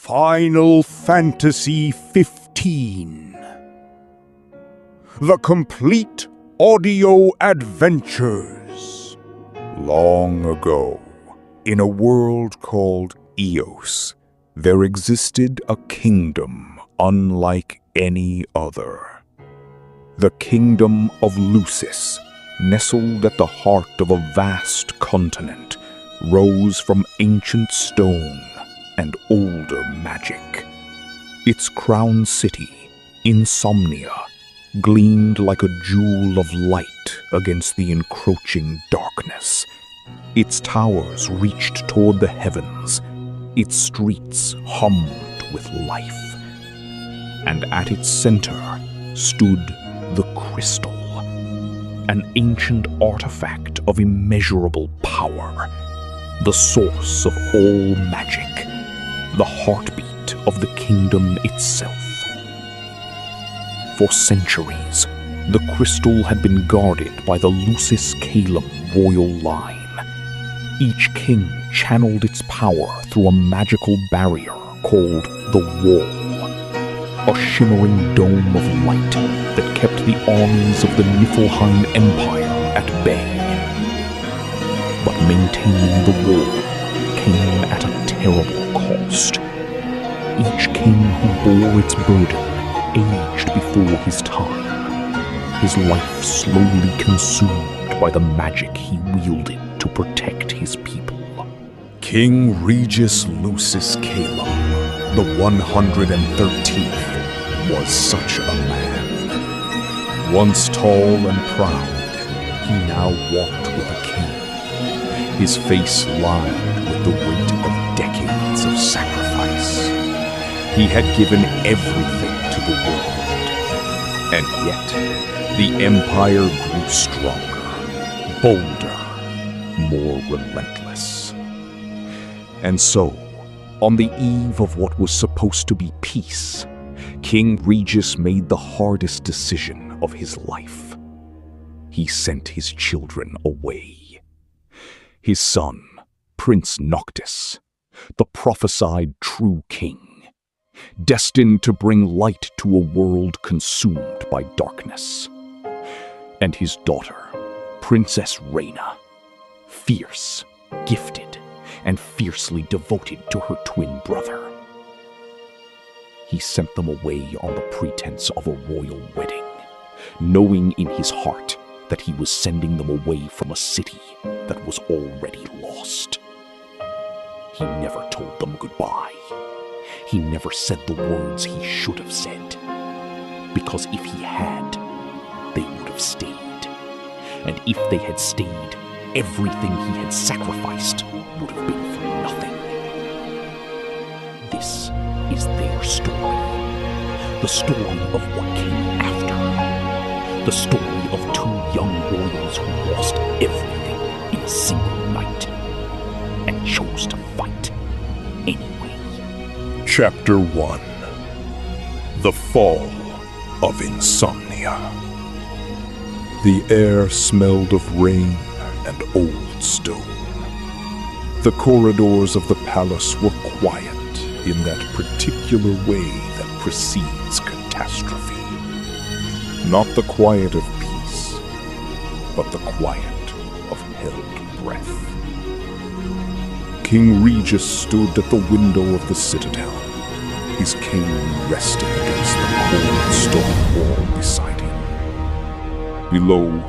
Final Fantasy 15. The Complete Audio Adventures. Long ago, in a world called Eos, there existed a kingdom unlike any other. The kingdom of Lucis, nestled at the heart of a vast continent, rose from ancient stone and older magic. Its crown city, Insomnia, gleamed like a jewel of light against the encroaching darkness. Its towers reached toward the heavens, its streets hummed with life. And at its center stood the Crystal, an ancient artifact of immeasurable power, the source of all magic, the heartbeat of the kingdom itself. For centuries, the Crystal had been guarded by the Lucis Caelum royal line. Each king channeled its power through a magical barrier called the Wall, a shimmering dome of light that kept the armies of the Niflheim Empire at bay. But maintaining the wall came at a terrible cost. Each king who bore its burden aged before his time, his life slowly consumed by the magic he wielded to protect his people. King Regis Lucis Caelum, the 113th, was such a man. Once tall and proud, he now walked with a king, his face lined with the weight of decades of sacrifice. He had given everything to the world, and yet the Empire grew stronger, bolder, more relentless. And so, on the eve of what was supposed to be peace, King Regis made the hardest decision of his life. He sent his children away. His son, Prince Noctis, the prophesied true king, destined to bring light to a world consumed by darkness. And his daughter, Princess Reina, fierce, gifted, and fiercely devoted to her twin brother. He sent them away on the pretense of a royal wedding, knowing in his heart that he was sending them away from a city that was already lost. He never told them goodbye. He never said the words he should have said, because if he had, they would have stayed. And if they had stayed, everything he had sacrificed would have been for nothing. This is their story. The story of what came after. The story of two young royals who lost everything in a single night and chose to fight anyway. Chapter 1. The Fall of Insomnia. The air smelled of rain and old stone. The corridors of the palace were quiet in that particular way that precedes catastrophe. Not the quiet of peace, but the quiet of held breath. King Regis stood at the window of the citadel, his cane resting against the cold stone wall beside him. Below,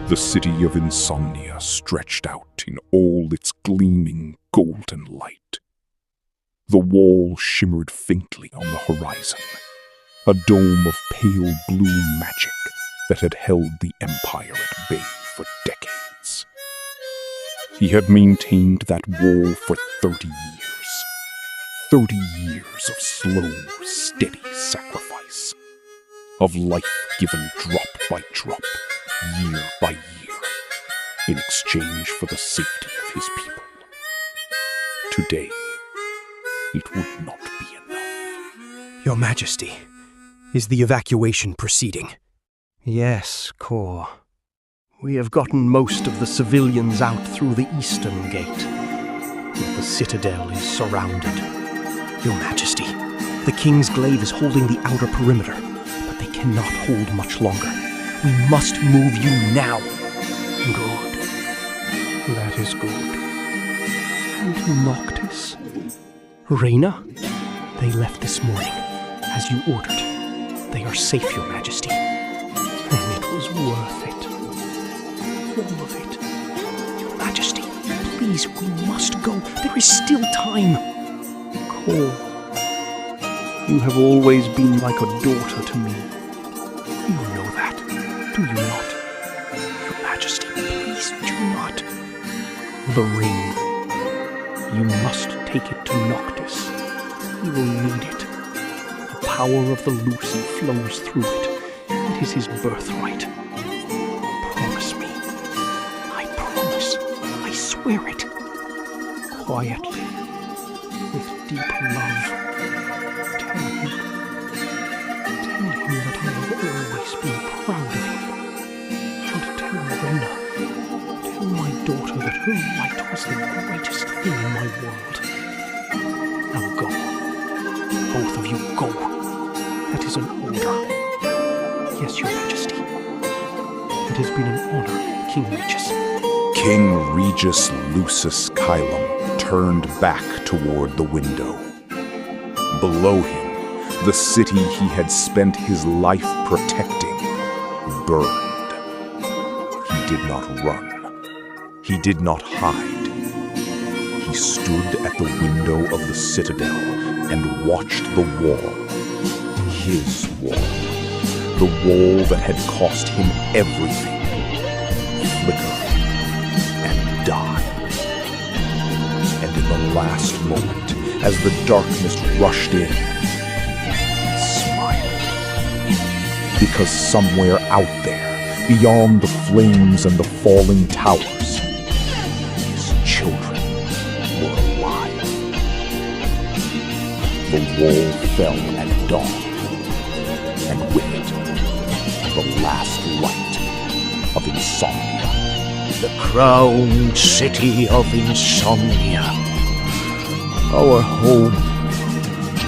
the city of Insomnia stretched out in all its gleaming golden light. The wall shimmered faintly on the horizon, a dome of pale blue magic that had held the Empire at bay for decades. He had maintained that wall for 30 years. 30 years of slow, steady sacrifice. Of life given drop by drop, year by year, in exchange for the safety of his people. Today, it would not be enough. Your Majesty, is the evacuation proceeding? Yes, Kor. We have gotten most of the civilians out through the eastern gate, yet the citadel is surrounded. Your Majesty, the King's glaive is holding the outer perimeter, but they cannot hold much longer. We must move you now. Good. That is good. And Noctis? Reyna? They left this morning, as you ordered. They are safe, Your Majesty. And it was worth it. All of it. Your Majesty, please, we must go. There is still time. Cor, you have always been like a daughter to me. You know that, do you not? Your Majesty, please do not. The ring. You must take it to Noctis. He will need it. The power of the Lucy flows through it. It is his birthright. Promise me. I promise. I swear it. Quietly, with deep love, tell him that I have always been proud of him. And tell Reyna, tell my daughter that her light was the greatest thing in my world. Now go. Both of you go. That is an order. Yes, Your Majesty. It has been an honor, King Regis. King Regis Lucis Caelum turned back toward the window. Below him, the city he had spent his life protecting burned. He did not run. He did not hide. He stood at the window of the citadel and watched the wall. His wall. The wall that had cost him everything. Flicker and die. And in the last moment, as the darkness rushed in, he smiled. Because somewhere out there, beyond the flames and the falling towers, his children were alive. The wall fell at dawn, and with it, the last light of Insomnia. The crowned city of Insomnia. Our home,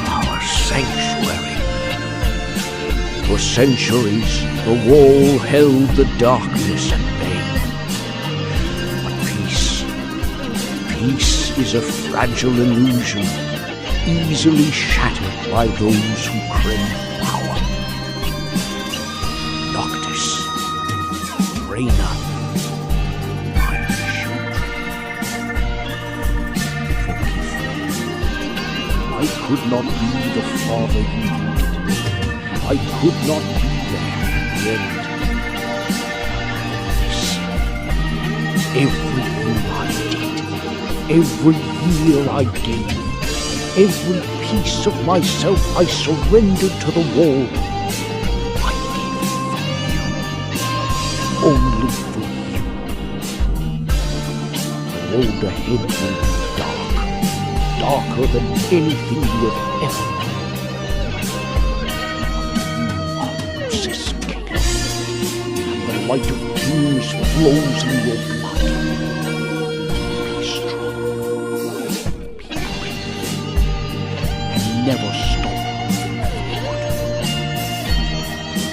our sanctuary. For centuries, the wall held the darkness at bay. But peace is a fragile illusion, easily shattered by those who crave power. Noctis, Reyna, I could not be the father you needed. I could not be there at the end. Everything I did, every year I gave, every piece of myself I surrendered to the wall. I gave only for you. The road ahead will be dark. Darker than anything you have ever known. But you are Lucis Caelum, and the light of kings flows in your blood. Be strong, be brave, and never stop moving forward.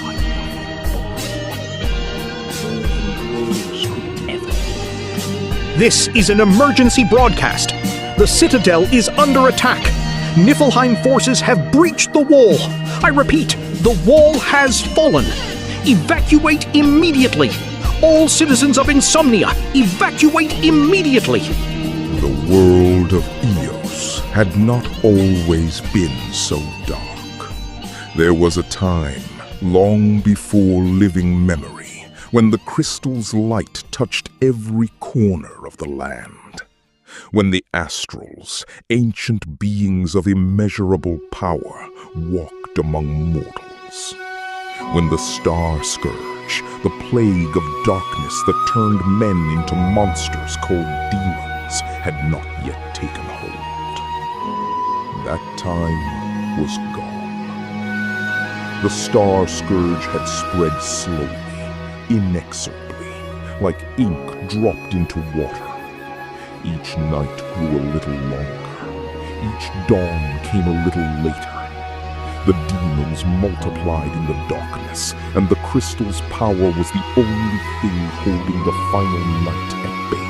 I love you both, more than words could ever do. This is an emergency broadcast. The Citadel is under attack. Niflheim forces have breached the wall. I repeat, the wall has fallen. Evacuate immediately. All citizens of Insomnia, evacuate immediately. The world of Eos had not always been so dark. There was a time, long before living memory, when the crystal's light touched every corner of the land. When the astrals, ancient beings of immeasurable power, walked among mortals. When the star scourge, the plague of darkness that turned men into monsters called demons, had not yet taken hold. That time was gone. The star scourge had spread slowly, inexorably, like ink dropped into water. Each night grew a little longer. Each dawn came a little later. The demons multiplied in the darkness, and the crystal's power was the only thing holding the final night at bay.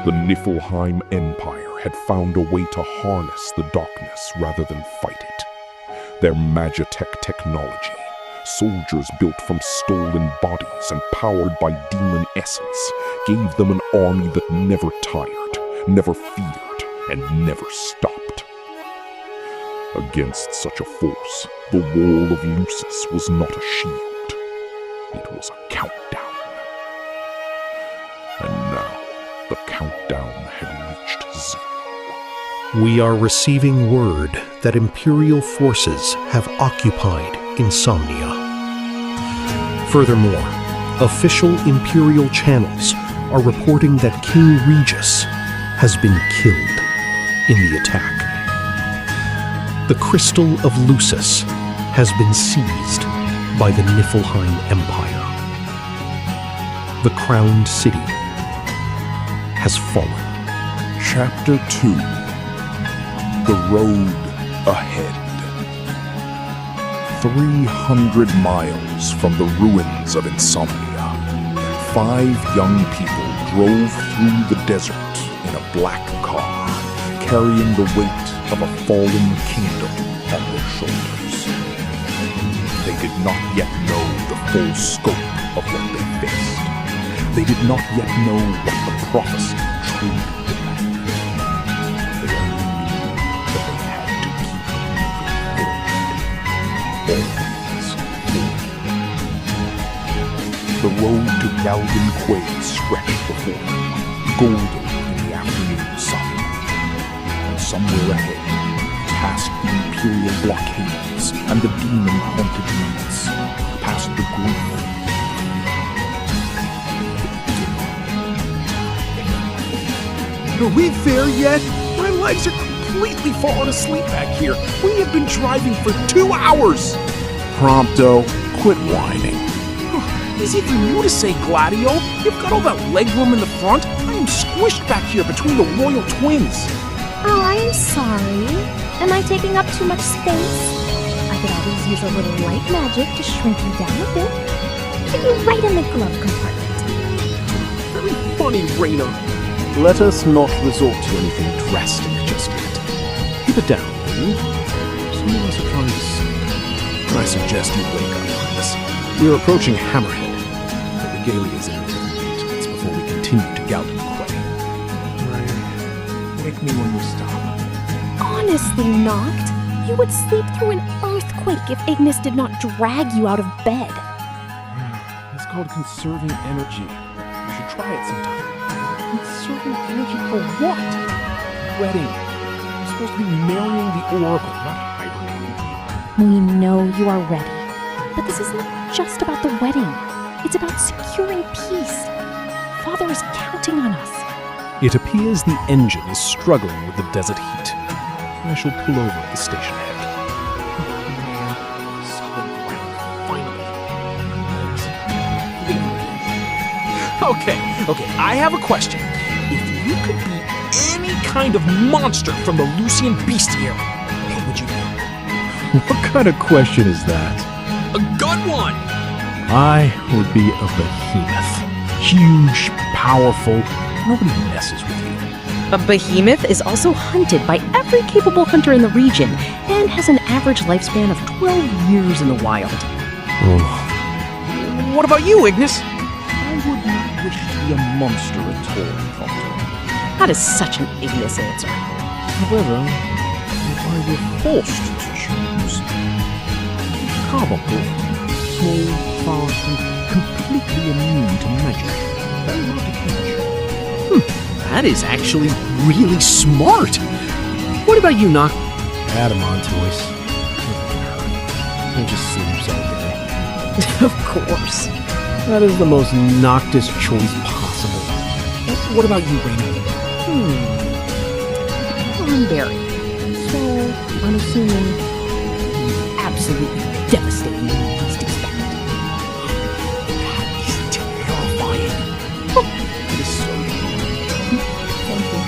The Niflheim Empire had found a way to harness the darkness rather than fight it. Their Magitech technology, soldiers built from stolen bodies and powered by demon essence, gave them an army that never tired, never feared, and never stopped. Against such a force, the Wall of Lucis was not a shield. It was a countdown. And now, the countdown had reached zero. We are receiving word that Imperial forces have occupied Insomnia. Furthermore, official Imperial channels are reporting that King Regis has been killed in the attack. The Crystal of Lucis has been seized by the Niflheim Empire. The crowned city has fallen. Chapter 2. The Road Ahead. 300 miles from the ruins of Insomnia, 5 young people drove through the desert in a black car, carrying the weight of a fallen kingdom on their shoulders. They did not yet know the full scope of what they faced. They did not yet know what the prophecy truly demanded. They only knew that they had to keep moving forward. The road to Galgan Quaid stretched before them, golden in the afternoon sun. And somewhere ahead, past the Imperial blockades and the demon-haunted meads, past the grief. Are we there yet? My legs are completely falling asleep back here. We have been driving for 2 hours. Prompto, quit whining. Easy for you to say, Gladio. You've got all that legroom in the front. I am squished back here between the royal twins. Oh, I am sorry. Am I taking up too much space? I could always use a little light magic to shrink you down a bit. Get you right in the glove compartment. Very funny, Raina. Let us not resort to anything drastic just yet. Keep it down, will you? Some of us are trying to sleep. I suggest you wake up, Highness. We are approaching Hammerhead. The regalia is in maintenance before we continue to Galgan Quay. Wake me when you stop. Honestly, Noct, you would sleep through an earthquake if Ignis did not drag you out of bed. It's called conserving energy. You should try it sometime. Conserving energy for what? Wedding. I'm supposed to be marrying the Oracle, not hibernating. We know you are ready. But this is not just about the wedding. It's about securing peace. Father is counting on us. It appears the engine is struggling with the desert heat. I shall pull over at the station head. Okay, I have a question. If you could be any kind of monster from the Lucian bestiary, what would you be? What kind of question is that? A good one! I would be a behemoth. Huge, powerful, nobody messes with you. A behemoth is also hunted by every capable hunter in the region and has an average lifespan of 12 years in the wild. Oh, What about you, Ignis? I would not wish to be a monster at all, Prompto. That is such an Ignis answer. However, if I were forced to choose, Carbuncle, small, fast, and completely immune to magic. Very hard to catch. That is actually really smart. What about you, Noct? Adamant voice. He just sleeps all day. Of course. That is the most Noctis choice possible. What about you, Raina? I'm Barry. So, I'm assuming absolutely devastating when least expected. That is terrifying. It is so true. Thank you.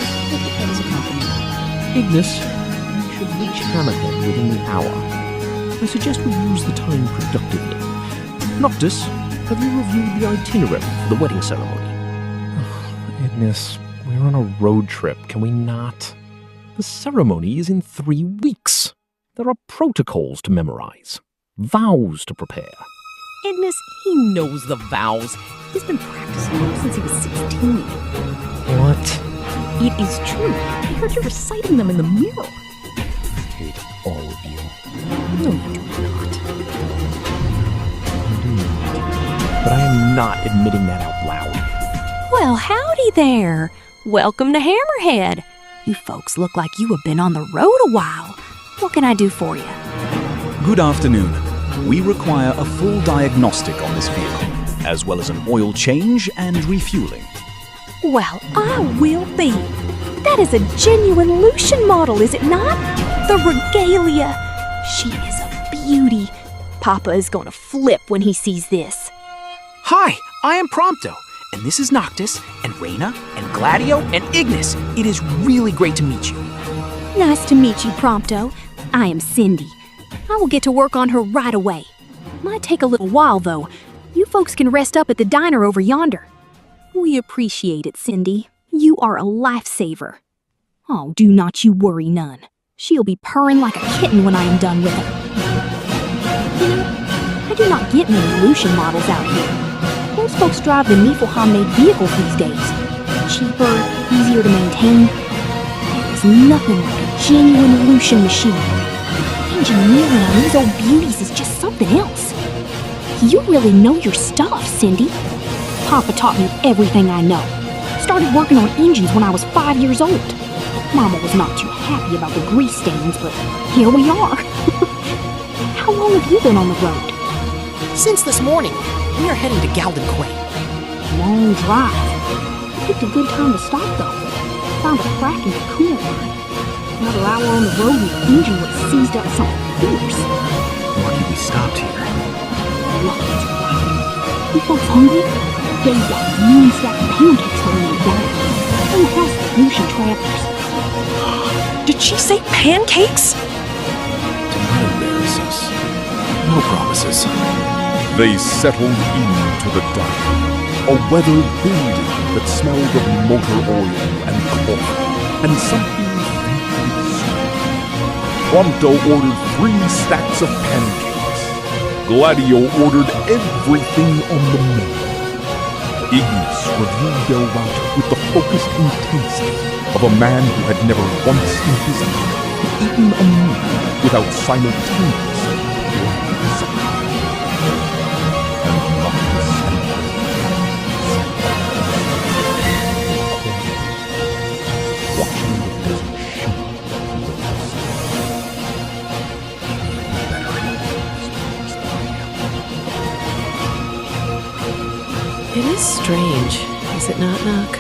That is a compliment. Ignis, we should reach Hammerhead within the hour. I suggest we use the time productively. Noctis, have you reviewed the itinerary for the wedding ceremony? Ignis, we're on a road trip. Can we not? The ceremony is in 3 weeks. There are protocols to memorize, vows to prepare. Ignis, he knows the vows. He's been practicing them since he was 16. What? It is true. I heard you reciting them in the mirror. I hate all of you. No, you do not. I do not. But I am not admitting that out loud. Well, howdy there. Welcome to Hammerhead. You folks look like you have been on the road a while. What can I do for you? Good afternoon. We require a full diagnostic on this vehicle, as well as an oil change and refueling. Well, I will be. That is a genuine Lucian model, is it not? The Regalia. She is a beauty. Papa is going to flip when he sees this. Hi, I am Prompto, and this is Noctis, and Reyna, and Gladio, and Ignis. It is really great to meet you. Nice to meet you, Prompto. I am Cindy. I will get to work on her right away. Might take a little while, though. You folks can rest up at the diner over yonder. We appreciate it, Cindy. You are a lifesaver. Oh, do not you worry none. She'll be purring like a kitten when I am done with her. You know, I do not get many Lucian models out here. Most folks drive the Niflheim-made vehicles these days. Cheaper, easier to maintain. There is nothing like a genuine Lucian machine. Engineering on these old beauties is just something else. You really know your stuff, Cindy. Papa taught me everything I know. Started working on engines when I was 5 years old. Mama was not too happy about the grease stains, but here we are. How long have you been on the road? Since this morning, we are heading to Galden Quay. Long drive. I picked a good time to stop, though. Found a crack in the coolant line. Another hour on the road and the engine would have seized up something fierce. Lucky we stopped here. Lucky is right. You folks hungry? Gave that mean stack of pancakes for me down. Come across the Lucian travelers. Did she say pancakes? Do not embarrass us. No promises. They settled into the diner, a weathered building that smelled of motor oil and coffee, and something faintly sweet. Prompto ordered 3 stacks of pancakes. Gladio ordered everything on the menu. Ignis reviewed their route with the focused intensity of a man who had never once in his life eaten a meal without simultaneously planning something. And Noctis and watching the desert shimmer from the west. It is strange, is it not, Nock?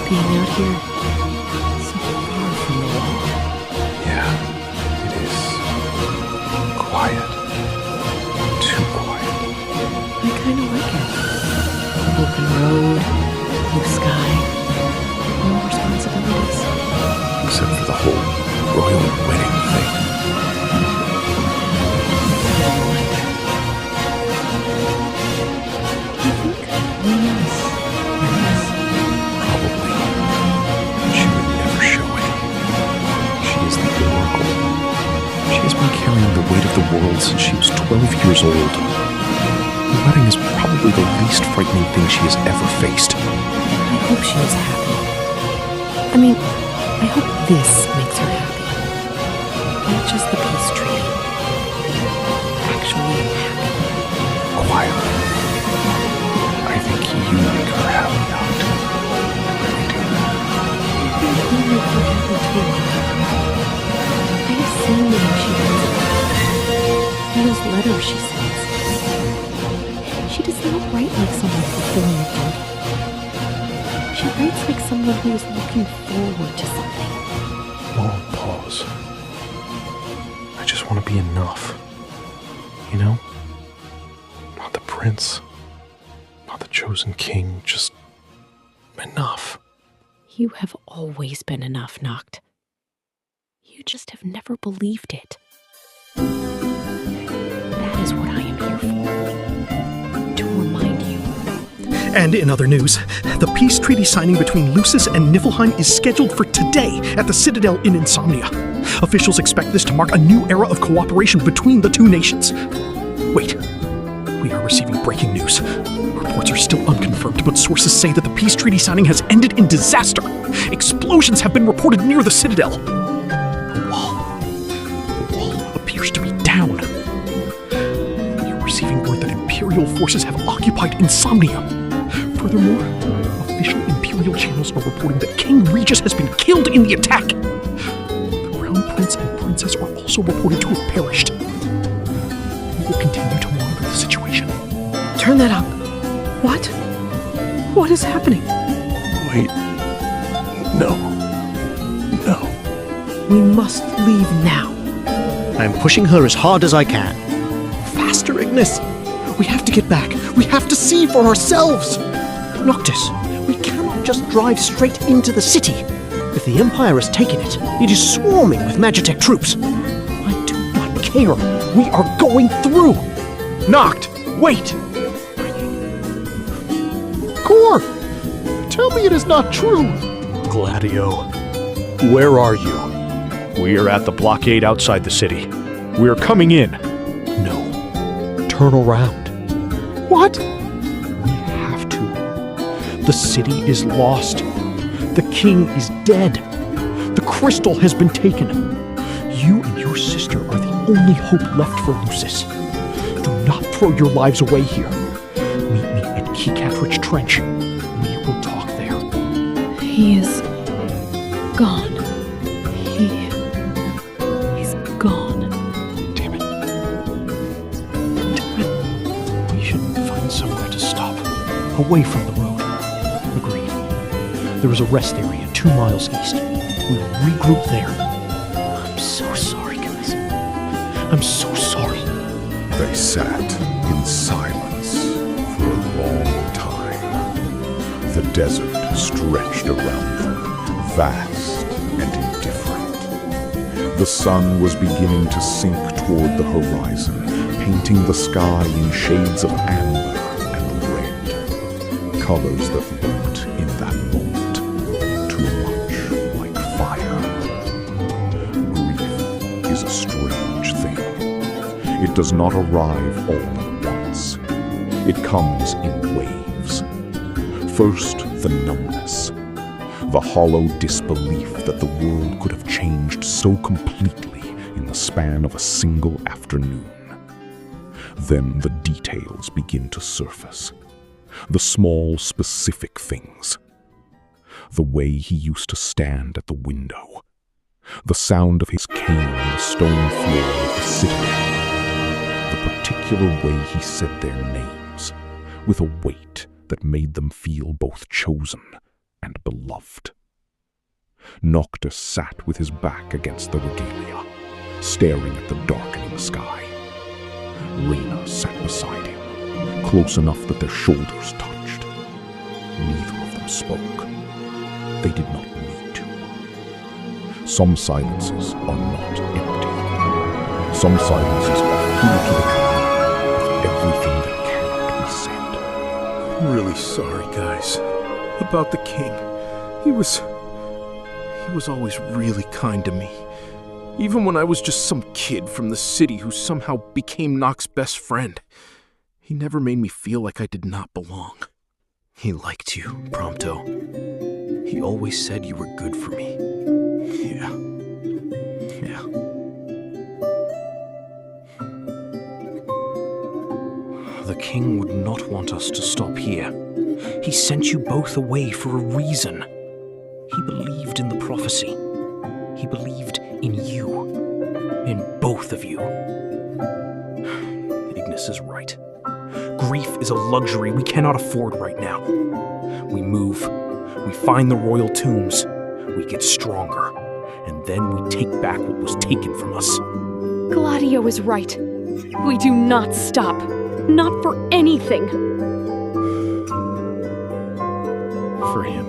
Being out here, so far from the wall. Yeah, it is. Quiet. Too quiet. I kind of like it. Open road, blue sky, no responsibilities. Except for the whole royal wedding thing. She would never show it. She is the Oracle. She has been carrying the weight of the world since she was 12 years old. The wedding is probably the least frightening thing she has ever faced. I hope she is happy. I mean, I hope this makes her happy. Not just the peace treaty. Actually happy. Quietly. I think you make her happy, Noct. I really do. I think you make her happy too. I have seen the way she does it. And those letters she sends. She does not write like someone fulfilling a duty. She writes like someone who is looking forward to something. Long pause. I just want to be enough. You know? Not the prince. Not the chosen king. Just enough. You have always been enough, Noct. You just have never believed it. That is what I am here for. To remind you. And in other news, the peace treaty signing between Lucis and Niflheim is scheduled for today at the Citadel in Insomnia. Officials expect this to mark a new era of cooperation between the two nations. Wait, we are receiving breaking news. Reports are still unconfirmed, but sources say that the peace treaty signing has ended in disaster. Explosions have been reported near the Citadel. The wall appears to be down. We are receiving word that Imperial forces have occupied Insomnia. Furthermore, official Imperial channels are reporting that King Regis has been killed in the attack. The Crown Prince and Princess are also reported to have perished. We will continue to monitor the situation. Turn that up. What? What is happening? Wait. No. We must leave now. I'm pushing her as hard as I can. Faster, Ignis! We have to get back. We have to see for ourselves! Noctis, we cannot just drive straight into the city. If the Empire has taken it, it is swarming with Magitech troops. I do not care. We are going through! Noct, wait! Kor! Tell me it is not true! Gladio, where are you? We are at the blockade outside the city. We are coming in. No. Turn around. What? We have to. The city is lost. The king is dead. The crystal has been taken. You and your sister are the only hope left for Lucis. Do not throw your lives away here. Meet me at Keycatridge Trench. We will talk there. He is gone. He's gone. Damn it. We should find somewhere to stop. Away from the road. Agreed. There is a rest area 2 miles east. We will regroup there. I'm so sorry, guys. I'm so sorry. They sat in silence for a long time. The desert stretched around them, vast and indifferent. The sun was beginning to sink toward the horizon, painting the sky in shades of amber and red, colors that looked, in that moment, too much like fire. Grief is a strange thing. It does not arrive all at once. It comes in waves. First, the numbness, the hollow disbelief that the world could have changed so completely in the span of a single afternoon. Then the details begin to surface. The small, specific things. The way he used to stand at the window. The sound of his cane on the stone floor of the citadel. The particular way he said their names, with a weight that made them feel both chosen and beloved. Noctis sat with his back against the regalia, staring at the darkening sky. Reyna sat beside him, close enough that their shoulders touched. Neither of them spoke. They did not need to. Some silences are not empty. Some silences are full to the brim of everything that cannot be said. I'm really sorry, guys. About the king. He was always really kind to me. Even when I was just some kid from the city who somehow became Noct's best friend. He never made me feel like I did not belong. He liked you, Prompto. He always said you were good for me. Yeah. The king would not want us to stop here. He sent you both away for a reason. He believed in the prophecy. He believed in you. In both of you. Ignis is right. Grief is a luxury we cannot afford right now. We move. We find the royal tombs. We get stronger. And then we take back what was taken from us. Gladio is right. We do not stop. Not for anything. For him.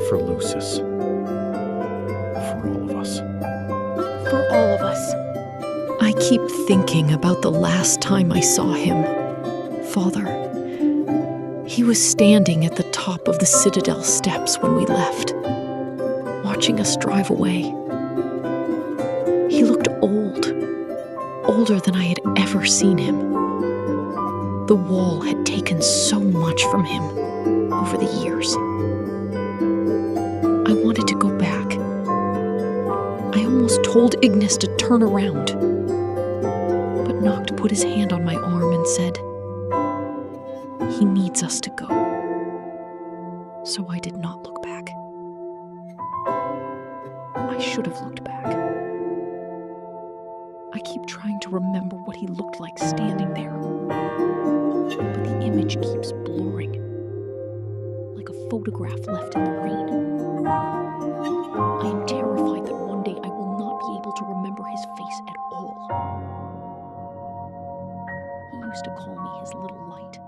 For Lucis. For all of us. keep thinking about the last time I saw him, Father. He was standing at the top of the Citadel steps when we left, watching us drive away. He looked old, older than I had ever seen him. The wall had taken so much from him over the years. I wanted to go back. I almost told Ignis to turn around. But Noct put his hand on my arm and said, "He needs us to go." So I did not look back. I should have looked back. I keep trying to remember what he looked like standing there. But the image keeps blurring, like a photograph left in the rain. I am terrified that one day I will not be able to remember his face at all. He used to call me his little light.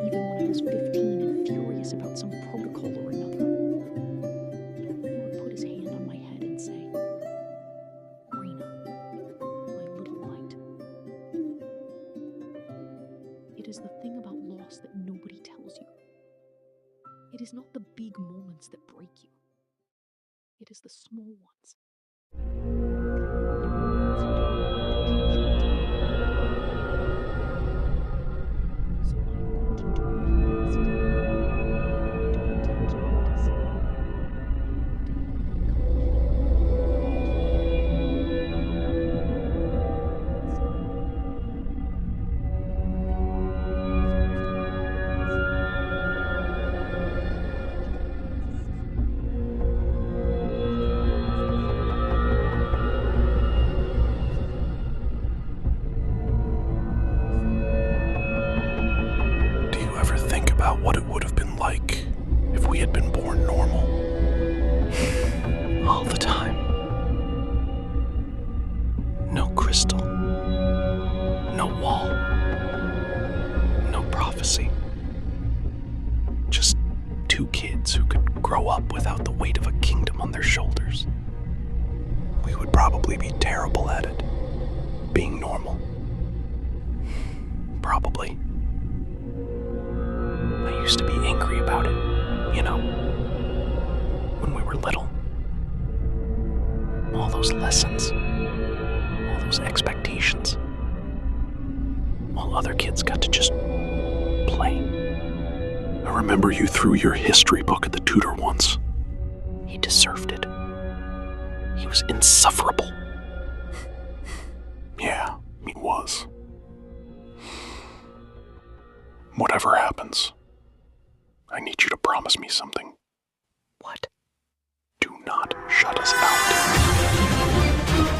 Even when I was 15 and furious about some protocol or another, he would put his hand on my head and say, "Rena, my little light." It is the thing about loss that nobody tells you. It is not the big moments that break you. It is the small ones. So I am going to do my best. Don't intentionally deceive. Do you ever think about what it would have been like if we had been born normal? All the time. No crystal. No wall. No prophecy. Just two kids who could grow up without the weight of a kingdom on their shoulders. We would probably be terrible at it. Being normal. Probably. I used to be angry about it, you know, when we were little. All those lessons, all those expectations, while other kids got to just play. I remember you threw your history book at the tutor once. He deserved it. He was insufferable. Yeah, he was. Whatever happens, I need you to promise me something. What? Do not shut us out.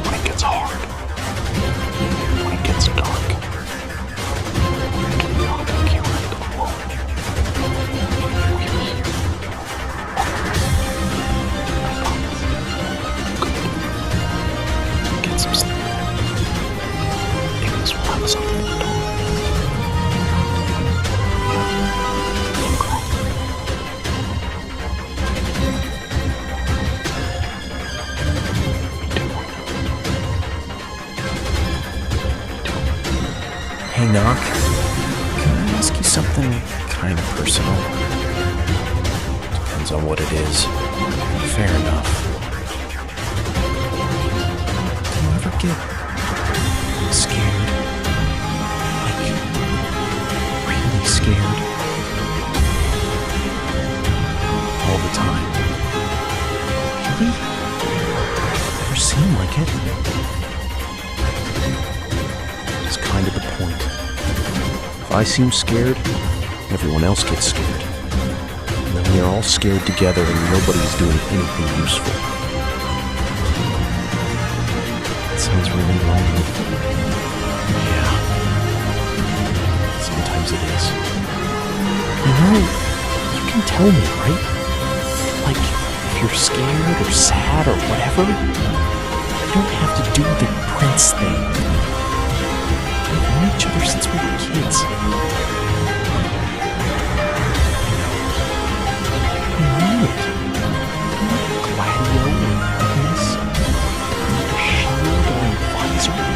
When it gets hard. When it gets dark. Do not carry it alone. We're here. I promise. Good. Get some sleep. Ignis will have us under the door. Hey, Noct, can I ask you something kind of personal? Depends on what it is. Fair enough. Do you ever get scared? Like, really scared? All the time? Really? Never seem like it. It's kind of the point. If I seem scared, everyone else gets scared. And then we're all scared together and nobody's doing anything useful. It sounds really lonely. Yeah. Sometimes it is. You know, you can tell me, right? Like, if you're scared or sad or whatever, you don't have to do the prince thing. We've known each other since we were kids. I mean it. I'm not Gladio or Ignis. I'm not a shield or an advisor.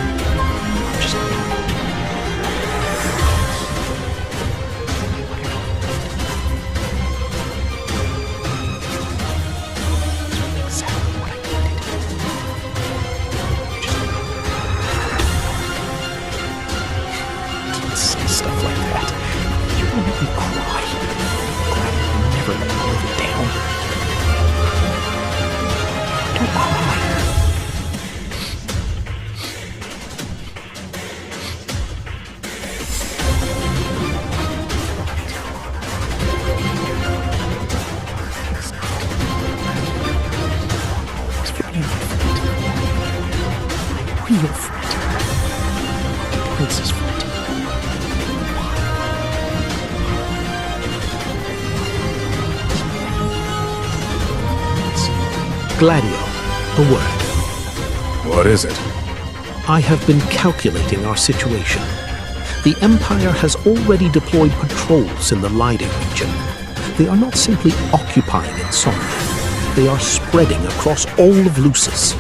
real threat. The prince's threat. Gladio, a word. What is it? I have been calculating our situation. The Empire has already deployed patrols in the Lide region. They are not simply occupying Insomnia. They are spreading across all of Lucis,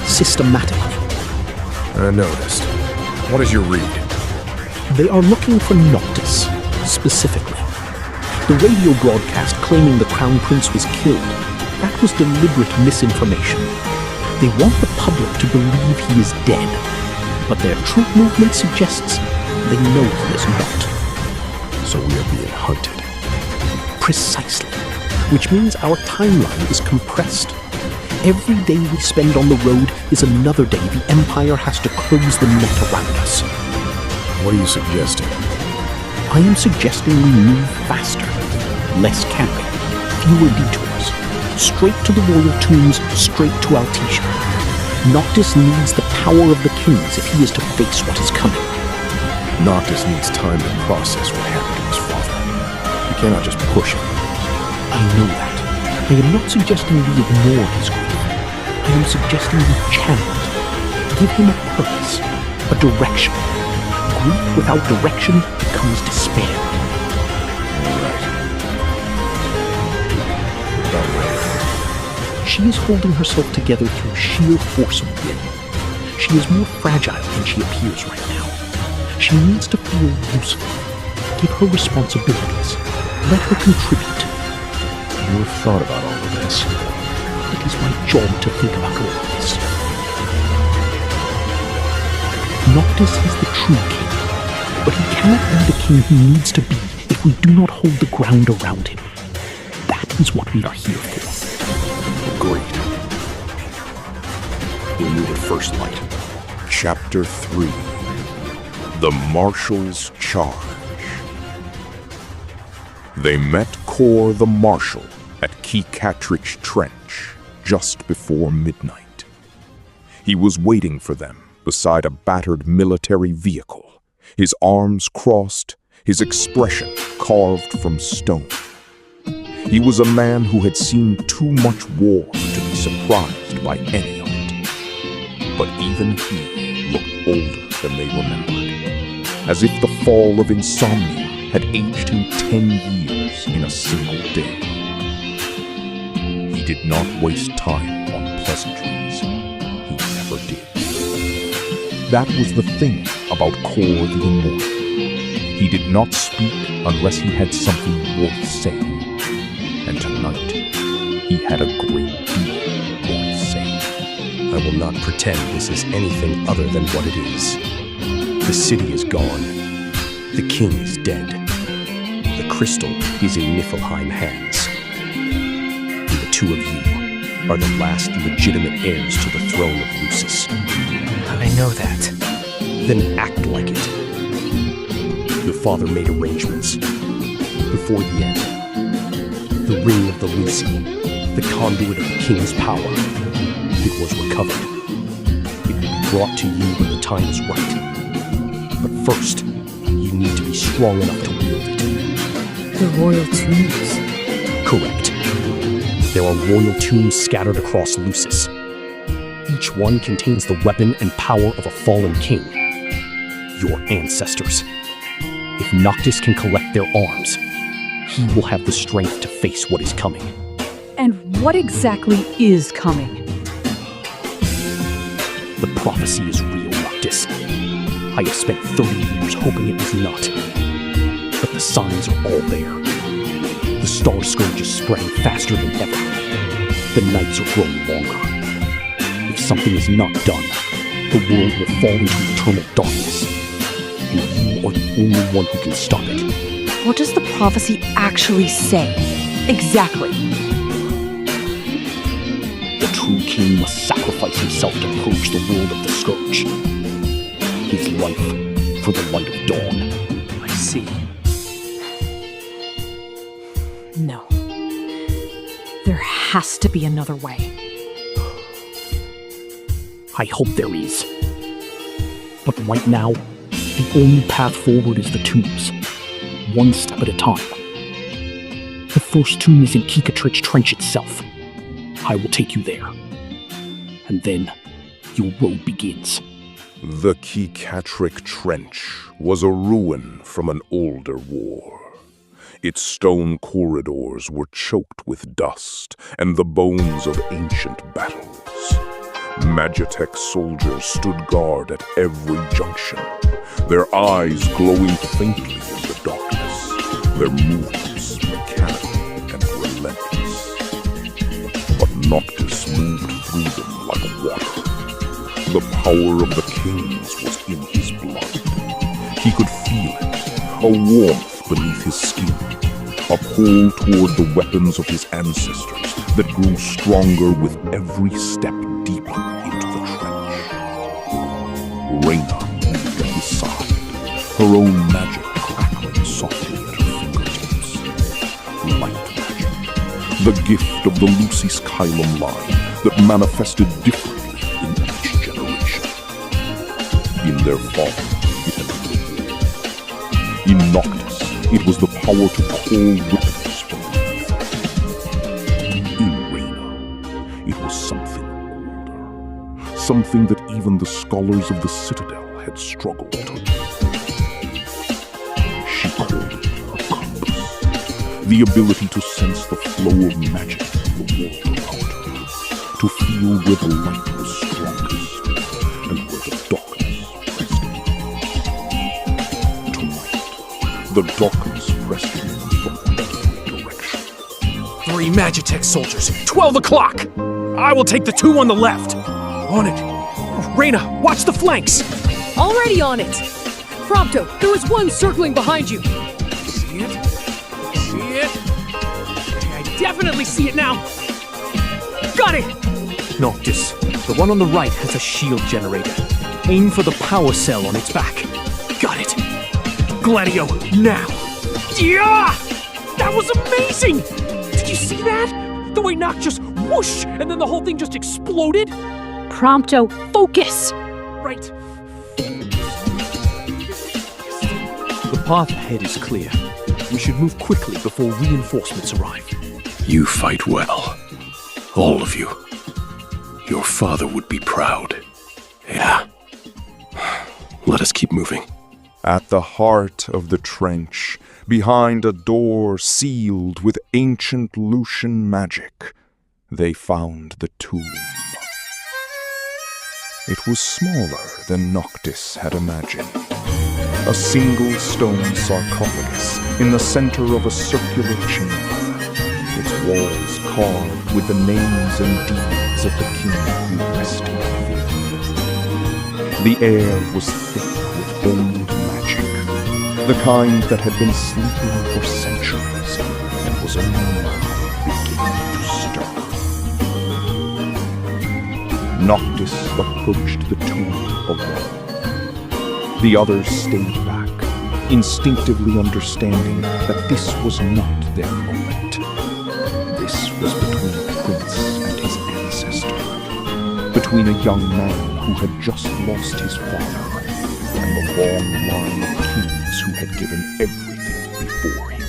systematically. I noticed. What is your read? They are looking for Noctis, specifically. The radio broadcast claiming the Crown Prince was killed, that was deliberate misinformation. They want the public to believe he is dead, but their troop movement suggests they know he is not. So we are being hunted. Precisely. Which means our timeline is compressed. Every day we spend on the road is another day the Empire has to close the net around us. What are you suggesting? I am suggesting we move faster. Less camping. Fewer detours. Straight to the royal tombs, straight to Altissia. Noctis needs the power of the kings if he is to face what is coming. Noctis needs time to process what happened to his father. You cannot just push him. I know that. I am not suggesting we ignore his grief. I am suggesting we channel it. Give him a purpose, a direction. Grief without direction becomes despair. She is holding herself together through sheer force of will. She is more fragile than she appears right now. She needs to feel useful. Give her responsibilities. Let her contribute. You have thought about all of this. It is my job to think about all of this. Noctis is the true king, but he cannot be the king he needs to be if we do not hold the ground around him. That is what we are here for. Agreed. We'll move at first light. Chapter 3. The Marshal's Charge. They met Cor the Marshal at Keycatrich Trench just before midnight. He was waiting for them beside a battered military vehicle, his arms crossed, his expression carved from stone. He was a man who had seen too much war to be surprised by any of it. But even he looked older than they remembered, as if the fall of Insomnia had aged him 10 years in a single day. He did not waste time on pleasantries. He never did. That was the thing about Cor the Immortal. He did not speak unless he had something worth saying. And tonight, he had a great deal worth saying. I will not pretend this is anything other than what it is. The city is gone. The king is dead. The crystal is in Niflheim hands. And the two of you are the last legitimate heirs to the throne of Lucis. I know that. Then act like it. Your father made arrangements. Before the end, the ring of the Lucy, the conduit of the king's power, it was recovered. It will be brought to you when the time is right. But first, you need to be strong enough to wield it. The royal tombs. Correct. There are royal tombs scattered across Lucis. Each one contains the weapon and power of a fallen king. Your ancestors. If Noctis can collect their arms, he will have the strength to face what is coming. And what exactly is coming? The prophecy is real, Noctis. I have spent 30 years hoping it was not. But the signs are all there. The star scourge is spreading faster than ever. The nights are growing longer. If something is not done, the world will fall into eternal darkness. And you are the only one who can stop it. What does the prophecy actually say? Exactly. The true king must sacrifice himself to purge the world of the scourge. His life for the light of dawn. I see. No. There has to be another way. I hope there is. But right now, the only path forward is the tombs. One step at a time. The first tomb is in Kikatrich Trench itself. I will take you there. And then, your road begins. The Kikatrich Trench was a ruin from an older war. Its stone corridors were choked with dust and the bones of ancient battles. Magitech soldiers stood guard at every junction, their eyes glowing faintly in the darkness, their movements mechanical and relentless. But Noctis moved through them like water. The power of the kings was in his blood. He could feel it, a warmth beneath his skin, a pull toward the weapons of his ancestors that grew stronger with every step deeper into the trench. Reyna moved at his side, her own magic crackling softly at her fingertips. Light magic, the gift of the Lucis Kylum line that manifested differently in each generation. In their father, it had been the war. In Noctis, it was the power to call weapons from beneath. In Reyna, it was something older. Something that even the scholars of the Citadel had struggled to learn. She called it her compass. The ability to sense the flow of magic in the world around her. To feel where the light was strongest and where the darkness pressed in. Tonight, the darkness pressed in from every direction. 3 Magitech soldiers, 12 o'clock! I will take the 2 on the left. On it. Reyna, watch the flanks. Already on it. Prompto, there is one circling behind you. See it? See it? I definitely see it now. Got it! Noctis, the one on the right has a shield generator. Aim for the power cell on its back. Got it. Gladio, now. Yeah! That was amazing! Did you see that? The way Noct just whoosh, and then the whole thing just exploded? Prompto, focus! Right. The path ahead is clear. We should move quickly before reinforcements arrive. You fight well. All of you. Your father would be proud. Yeah. Let us keep moving. At the heart of the trench, behind a door sealed with ancient Lucian magic, they found the tomb. It was smaller than Noctis had imagined. A single stone sarcophagus in the center of a circular chamber, its walls carved with the names and deeds of the king who rested within. The air was thick with old magic, the kind that had been sleeping for centuries and was only now beginning to stir. Noctis approached the tomb alone. The others stayed back, instinctively understanding that this was not their moment. This was between the prince and his ancestor, between a young man who had just lost his father and the long line of kings who had given everything before him.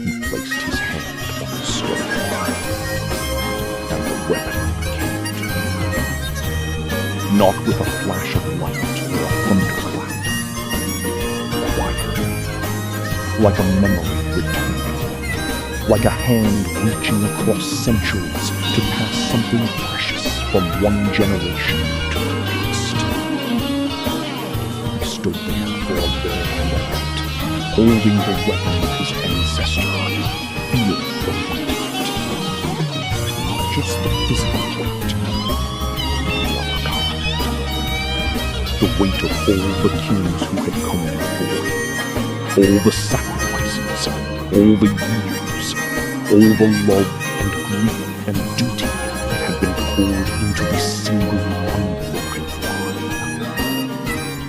He placed his hand on the stone, and the weapon came to him. Not with a flash of light or a thunderclap. Quietly, like a memory returning, like a hand reaching across centuries to pass something precious from one generation to the next. He stood there for a long moment, holding the weapon of his ancestor, feeling the weight. Not just the physical weight. The weight of all the kings who had come before him, all the sacrifices, all the years, all the love and grief and duty that had been poured into this single unbroken line.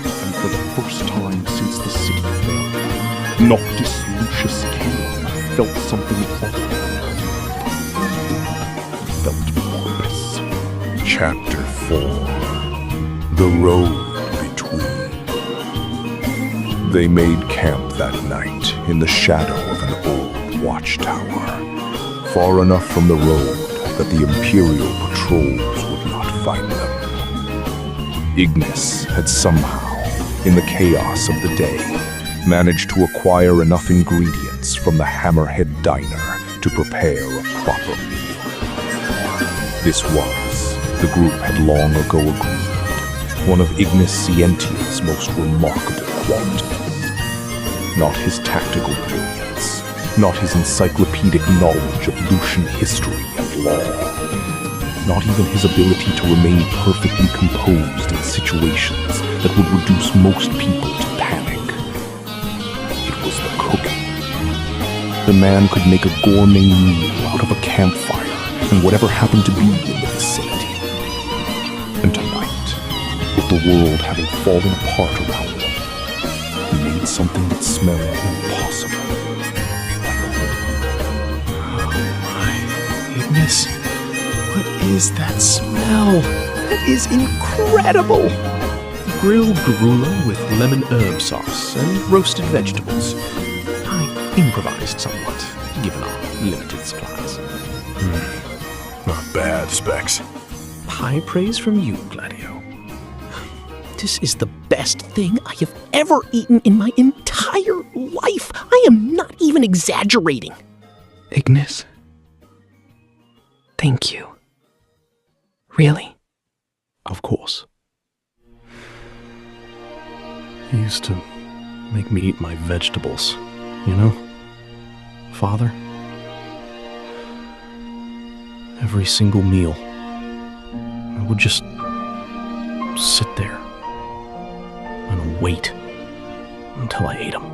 And for the first time since the city fell, Noctis Lucius Calum felt something other. He felt purpose. Chapter 4. The road between. They made camp that night in the shadow of an old watchtower, far enough from the road that the Imperial patrols would not find them. Ignis had somehow, in the chaos of the day, managed to acquire enough ingredients from the Hammerhead Diner to prepare a proper meal. This was, the group had long ago agreed, one of Ignis Scientia's most remarkable qualities. Not his tactical brilliance, not his encyclopedic knowledge of Lucian history and law, not even his ability to remain perfectly composed in situations that would reduce most people to panic. It was the cooking. The man could make a gourmet meal out of a campfire and whatever happened to be in the vicinity. And tonight, with the world having fallen apart around them, he made something that smelled impossible. Ignis, what is that smell? That is incredible! Grilled garula with lemon herb sauce and roasted vegetables. I improvised somewhat, given our limited supplies. Not bad, Specs. High praise from you, Gladio. This is the best thing I have ever eaten in my entire life. I am not even exaggerating. Ignis? Thank you. Really? Of course. He used to make me eat my vegetables, you know? Father? Every single meal, I would just sit there and wait until I ate them.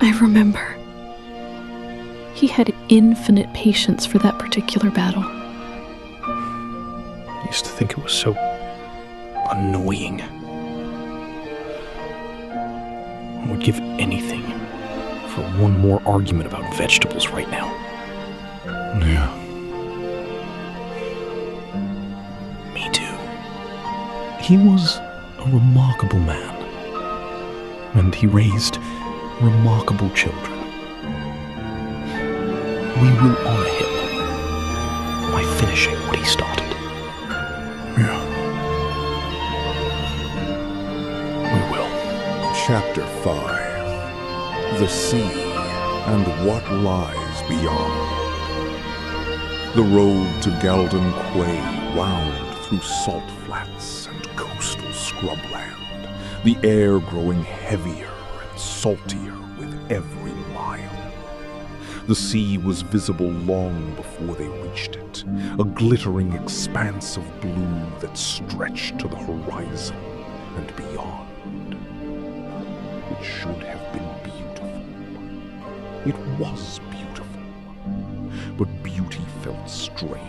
I remember. He had infinite patience for that particular battle. I used to think it was so annoying. I would give anything for one more argument about vegetables right now. Yeah. Me too. He was a remarkable man, and he raised remarkable children. We will honor him by finishing what he started. Yeah. We will. Chapter 5. The Sea and What Lies Beyond. The road to Galden Quay wound through salt flats and coastal scrubland, the air growing heavier and saltier with every mile. The sea was visible long before they reached it, a glittering expanse of blue that stretched to the horizon and beyond. It should have been beautiful. It was beautiful. But beauty felt strange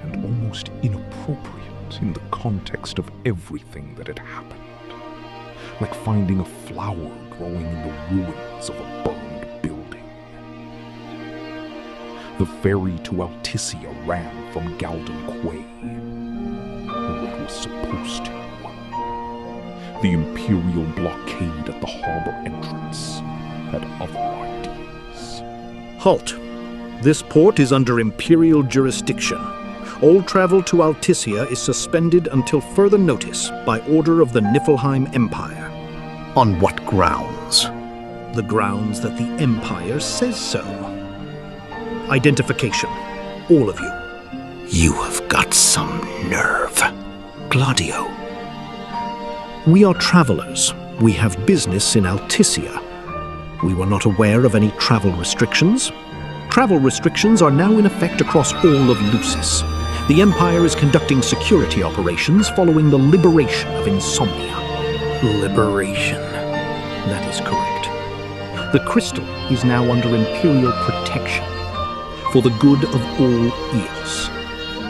and almost inappropriate in the context of everything that had happened. Like finding a flower growing in the ruins of a burned building. The ferry to Alticia ran from Galden Quay, or it was supposed to. The Imperial blockade at the harbor entrance had other ideas. Halt! This port is under Imperial jurisdiction. All travel to Alticia is suspended until further notice by order of the Niflheim Empire. On what grounds? The grounds that the Empire says so. Identification. All of you. You have got some nerve. Gladio. We are travelers. We have business in Alticia. We were not aware of any travel restrictions. Travel restrictions are now in effect across all of Lucis. The Empire is conducting security operations following the liberation of Insomnia. Liberation. That is correct. The crystal is now under Imperial protection for the good of all Eos.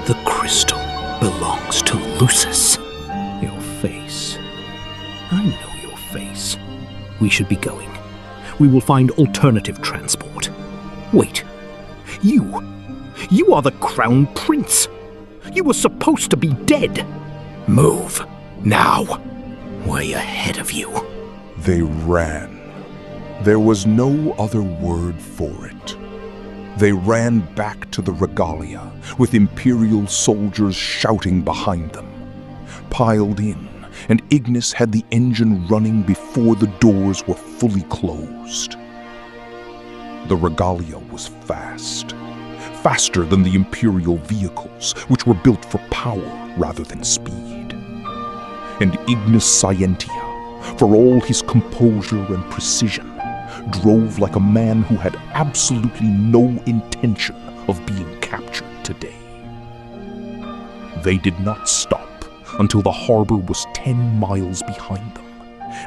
The crystal belongs to Lucis. Your face. I know your face. We should be going. We will find alternative transport. Wait. You are the Crown Prince. You were supposed to be dead. Move. Now. Way ahead of you. They ran. There was no other word for it. They ran back to the regalia, with Imperial soldiers shouting behind them. Piled in, and Ignis had the engine running before the doors were fully closed. The regalia was fast. Faster than the Imperial vehicles, which were built for power rather than speed. And Ignis Scientia, for all his composure and precision, drove like a man who had absolutely no intention of being captured today. They did not stop until the harbor was 10 miles behind them,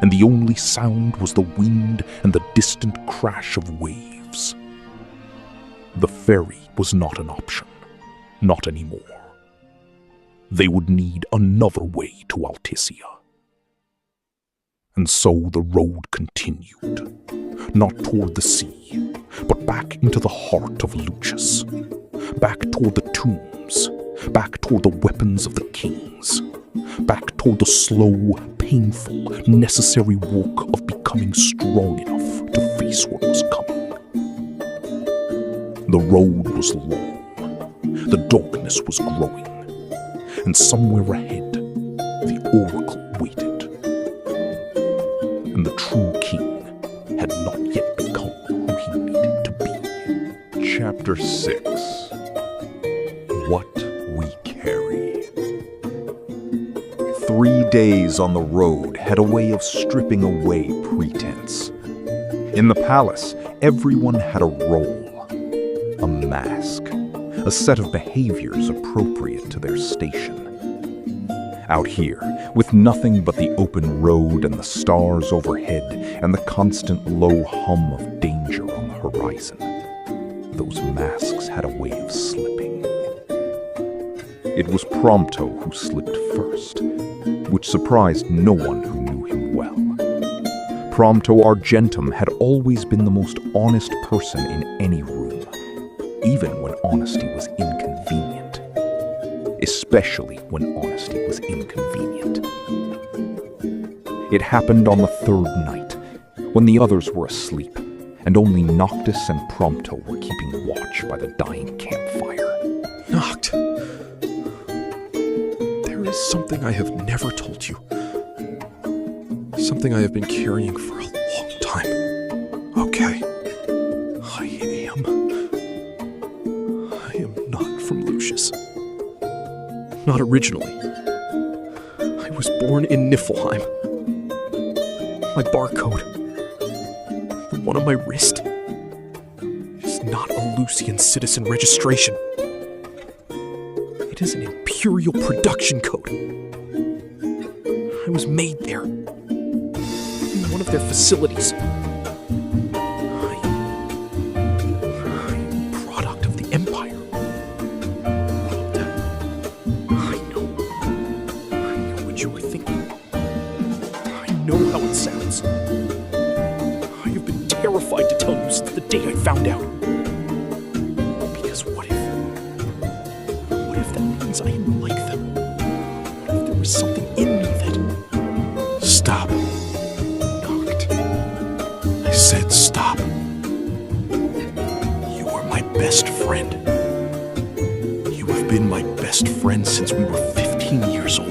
and the only sound was the wind and the distant crash of waves. The ferry was not an option. Not anymore. They would need another way to Alticia. And so the road continued, not toward the sea, but back into the heart of Lucius, back toward the tombs, back toward the weapons of the kings, back toward the slow, painful, necessary work of becoming strong enough to face what was coming. The road was long, the darkness was growing, and somewhere ahead, the Oracle waited. And the true king had not yet become who he needed to be. Chapter 6. What We Carry. 3 days on the road had a way of stripping away pretense. In the palace, everyone had a role, a mask, a set of behaviors appropriate to their station. Out here, with nothing but the open road and the stars overhead and the constant low hum of danger on the horizon, those masks had a way of slipping. It was Prompto who slipped first, which surprised no one who knew him well. Prompto Argentum had always been the most honest person in any room, even when honesty was inconvenient. Especially when honesty was inconvenient. It happened on the 3rd night, when the others were asleep, and only Noctis and Prompto were keeping watch by the dying campfire. Noct, there is something I have never told you. Something I have been carrying for a long time. Okay. I am not from Lucius. Not originally. I was born in Niflheim. My barcode, the one on my wrist, is not a Lucian citizen registration. It is an Imperial production code. I was made there, in one of their facilities. I am a product of the Empire. You were thinking. I know how it sounds. I have been terrified to tell you since the day I found out. Because what if that means I am like them? What if there was something in me that... Stop. Noct. I said stop. You are my best friend. You have been my best friend since we were 15 years old.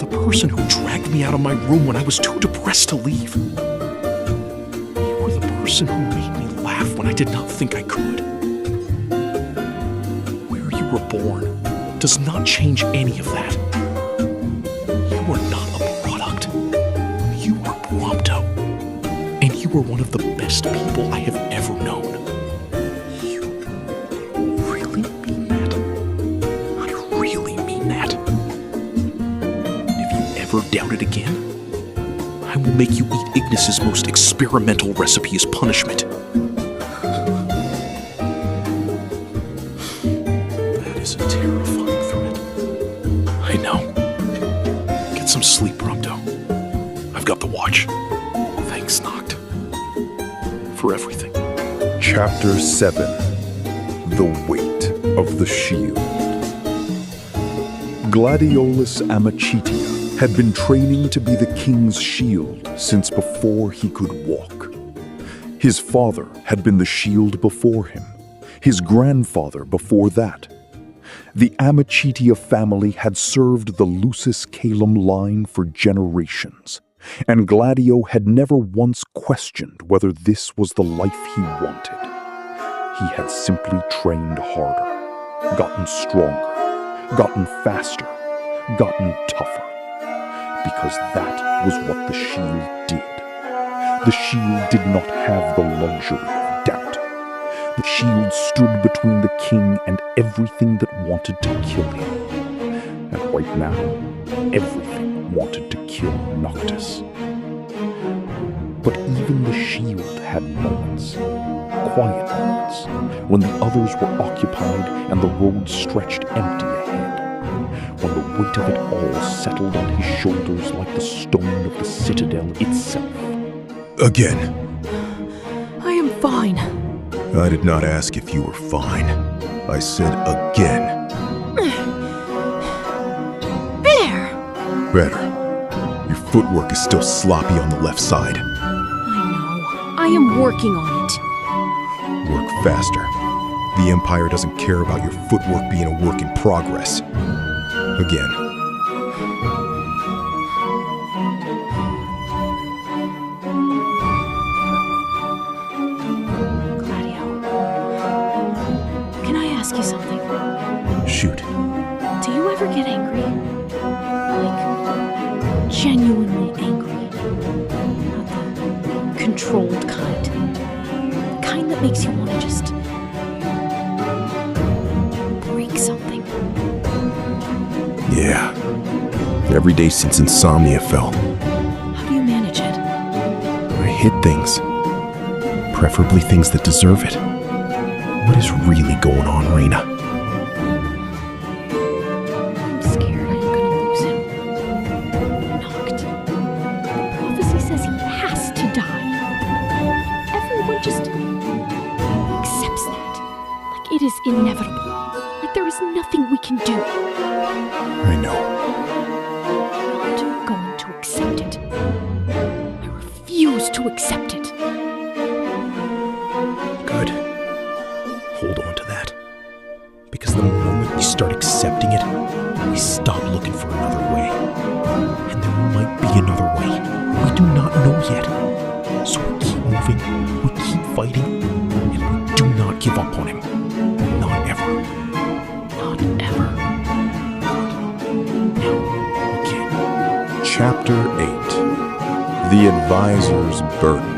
The person who dragged me out of my room when I was too depressed to leave. You were the person who made me laugh when I did not think I could. Where you were born does not change any of that. You are not a product. You are Prompto. And you are one of the best people I have ever known. You really mean that? I really mean that. Doubt it again, I will make you eat Ignis's most experimental recipe as punishment. That is a terrifying threat. I know. Get some sleep, Prompto. I've got the watch. Thanks, Noct. For everything. Chapter 7. The Weight of the Shield. Gladiolus Amicitia had been training to be the king's shield since before he could walk. His father had been the shield before him, his grandfather before that. The Amicitia family had served the Lucis Caelum line for generations, and Gladio had never once questioned whether this was the life he wanted. He had simply trained harder, gotten stronger, gotten faster, gotten tougher, because that was what the shield did. The shield did not have the luxury of doubt. The shield stood between the king and everything that wanted to kill him. And right now, everything wanted to kill Noctis. But even the shield had moments, quiet moments, when the others were occupied and the road stretched empty ahead, when the weight of it all settled on his shoulders like the stone of the citadel itself. Again. I am fine. I did not ask if you were fine. I said again. There! Better. Your footwork is still sloppy on the left side. I am working on it. Work faster. The Empire doesn't care about your footwork being a work in progress. Again. Gladio, can I ask you something? Shoot. Do you ever get angry? Like, genuinely angry? Not the controlled kind. The kind that makes you want to just break something. Yeah. Every day since insomnia fell. How do you manage it? I hit things. Preferably things that deserve it. What is really going on, Raina? I'm scared I'm gonna lose him. Knocked. The prophecy says he has to die. Everyone just accepts that. Like it is inevitable. Like there is nothing we can do. I know. I'm not going to accept it. I refuse to accept it. Good. Hold on to that. Because the moment we start accepting it, we stop looking for another way. And there might be another way. We do not know yet. So we keep moving, we keep fighting, and we do not give up on him. Not ever. Not ever. No, again. Chapter 8. The Advisor's Burden.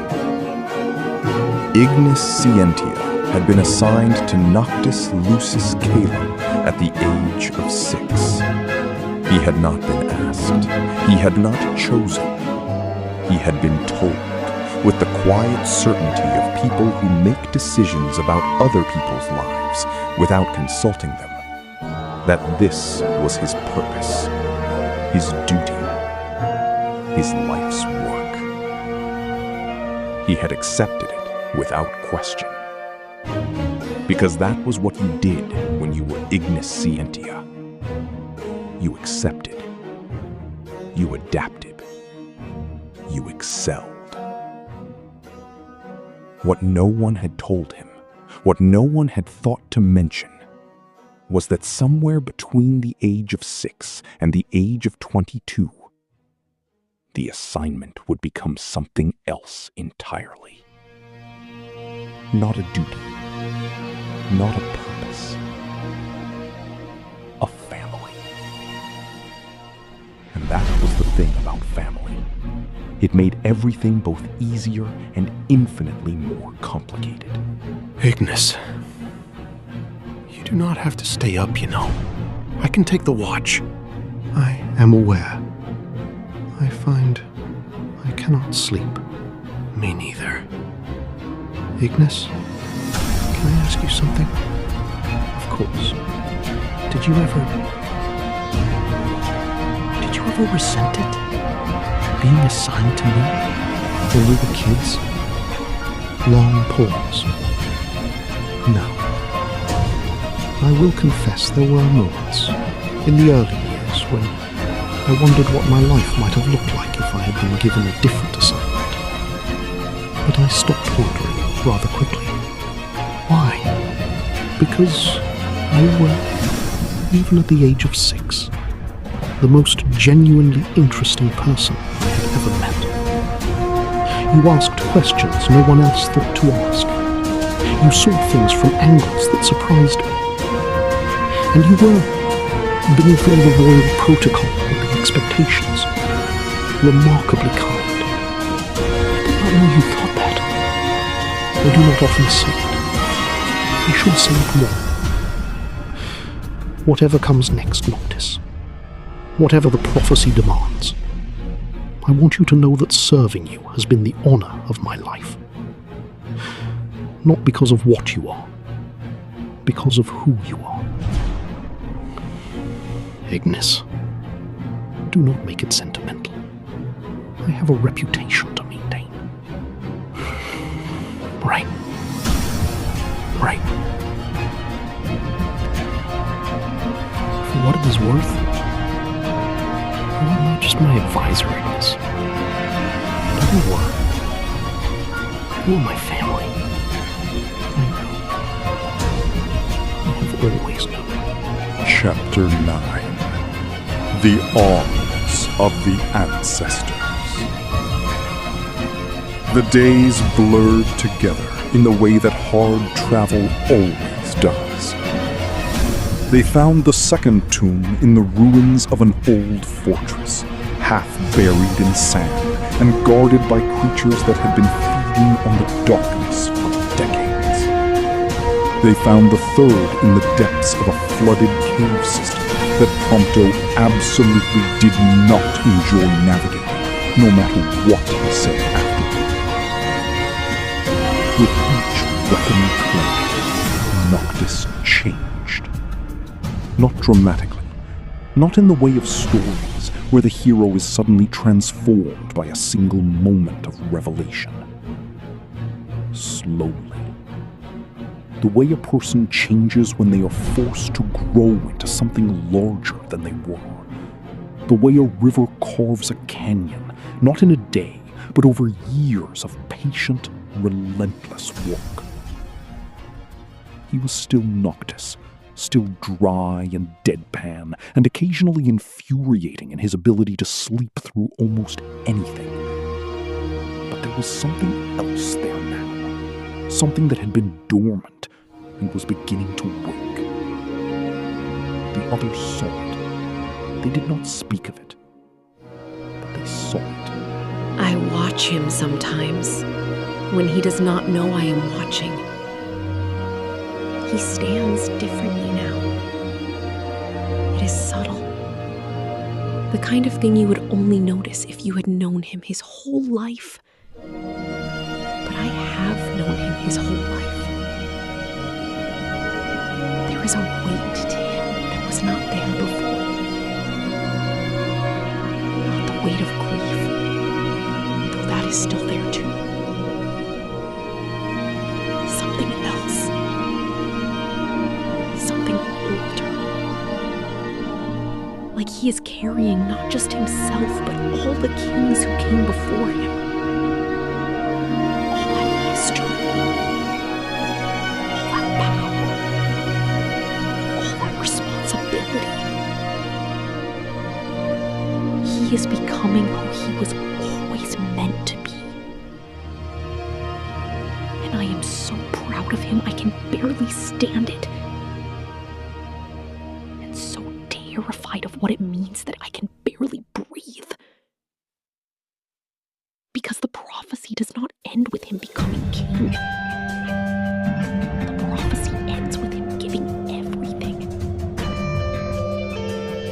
Ignis Scientia had been assigned to Noctis Lucis Caelum at the age of 6. He had not been asked. He had not chosen. He had been told, with the quiet certainty of people who make decisions about other people's lives without consulting them, that this was his purpose, his duty, his life's work. He had accepted it without question. Because that was what you did when you were Ignis Scientia. You accepted. You adapted. You excelled. What no one had told him, what no one had thought to mention, was that somewhere between the age of 6 and the age of 22, the assignment would become something else entirely. Not a duty, not a purpose, a family. And that was the thing about family. It made everything both easier and infinitely more complicated. Ignis, you do not have to stay up, you know. I can take the watch. I am aware. I find I cannot sleep. Me neither. Ignis, can I ask you something? Of course. Did you ever resent it? Being assigned to me when we were kids? Long pause. No. I will confess there were moments in the early years when I wondered what my life might have looked like if I had been given a different assignment. But I stopped wondering rather quickly. Why? Because you were, even at the age of 6, the most genuinely interesting person I had ever met. You asked questions no one else thought to ask. You saw things from angles that surprised me. And you were, beneath all the royal protocol and the expectations, remarkably kind. I did not know you thought that. I do not often say it. I should say it more. Whatever comes next, Noctis, whatever the prophecy demands, I want you to know that serving you has been the honor of my life. Not because of what you are, because of who you are. Ignis, do not make it sentimental. I have a reputation to maintain. Right. Right. For what it is worth, you are not just my advisor, Ignis. You are my family. I know. I have always known. Chapter 9. The Arms of the Ancestors. The days blurred together in the way that hard travel always does. They found the second tomb in the ruins of an old fortress, half buried in sand and guarded by creatures that had been feeding on the darkness for decades. They found the third in the depths of a flooded cave system that Prompto absolutely did not enjoy navigating, no matter what he said afterward. With each weapon claimed, Noctis changed. Not dramatically, not in the way of stories where the hero is suddenly transformed by a single moment of revelation. Slowly. The way a person changes when they are forced to grow into something larger than they were. The way a river carves a canyon, not in a day, but over years of patient, relentless work. He was still Noctis, still dry and deadpan, and occasionally infuriating in his ability to sleep through almost anything. But there was something else there now, something that had been dormant and was beginning to wake. The others saw it. They did not speak of it, but they saw it. I watch him sometimes, when he does not know I am watching. He stands differently now. It is subtle. The kind of thing you would only notice if you had known him his whole life. But I have known him his whole life. There is a weight to him that was not there before. Not the weight of grief, though that is still there too. Something else. Something older. Like he is carrying not just himself, but all the kings who came before him. All that history. All that power. All that responsibility. He is becoming who he was always meant to be. And I am so proud of him, I can barely stand it. And so terrified of what it means that I can barely breathe. Because the prophecy does not end with him becoming king. The prophecy ends with him giving everything.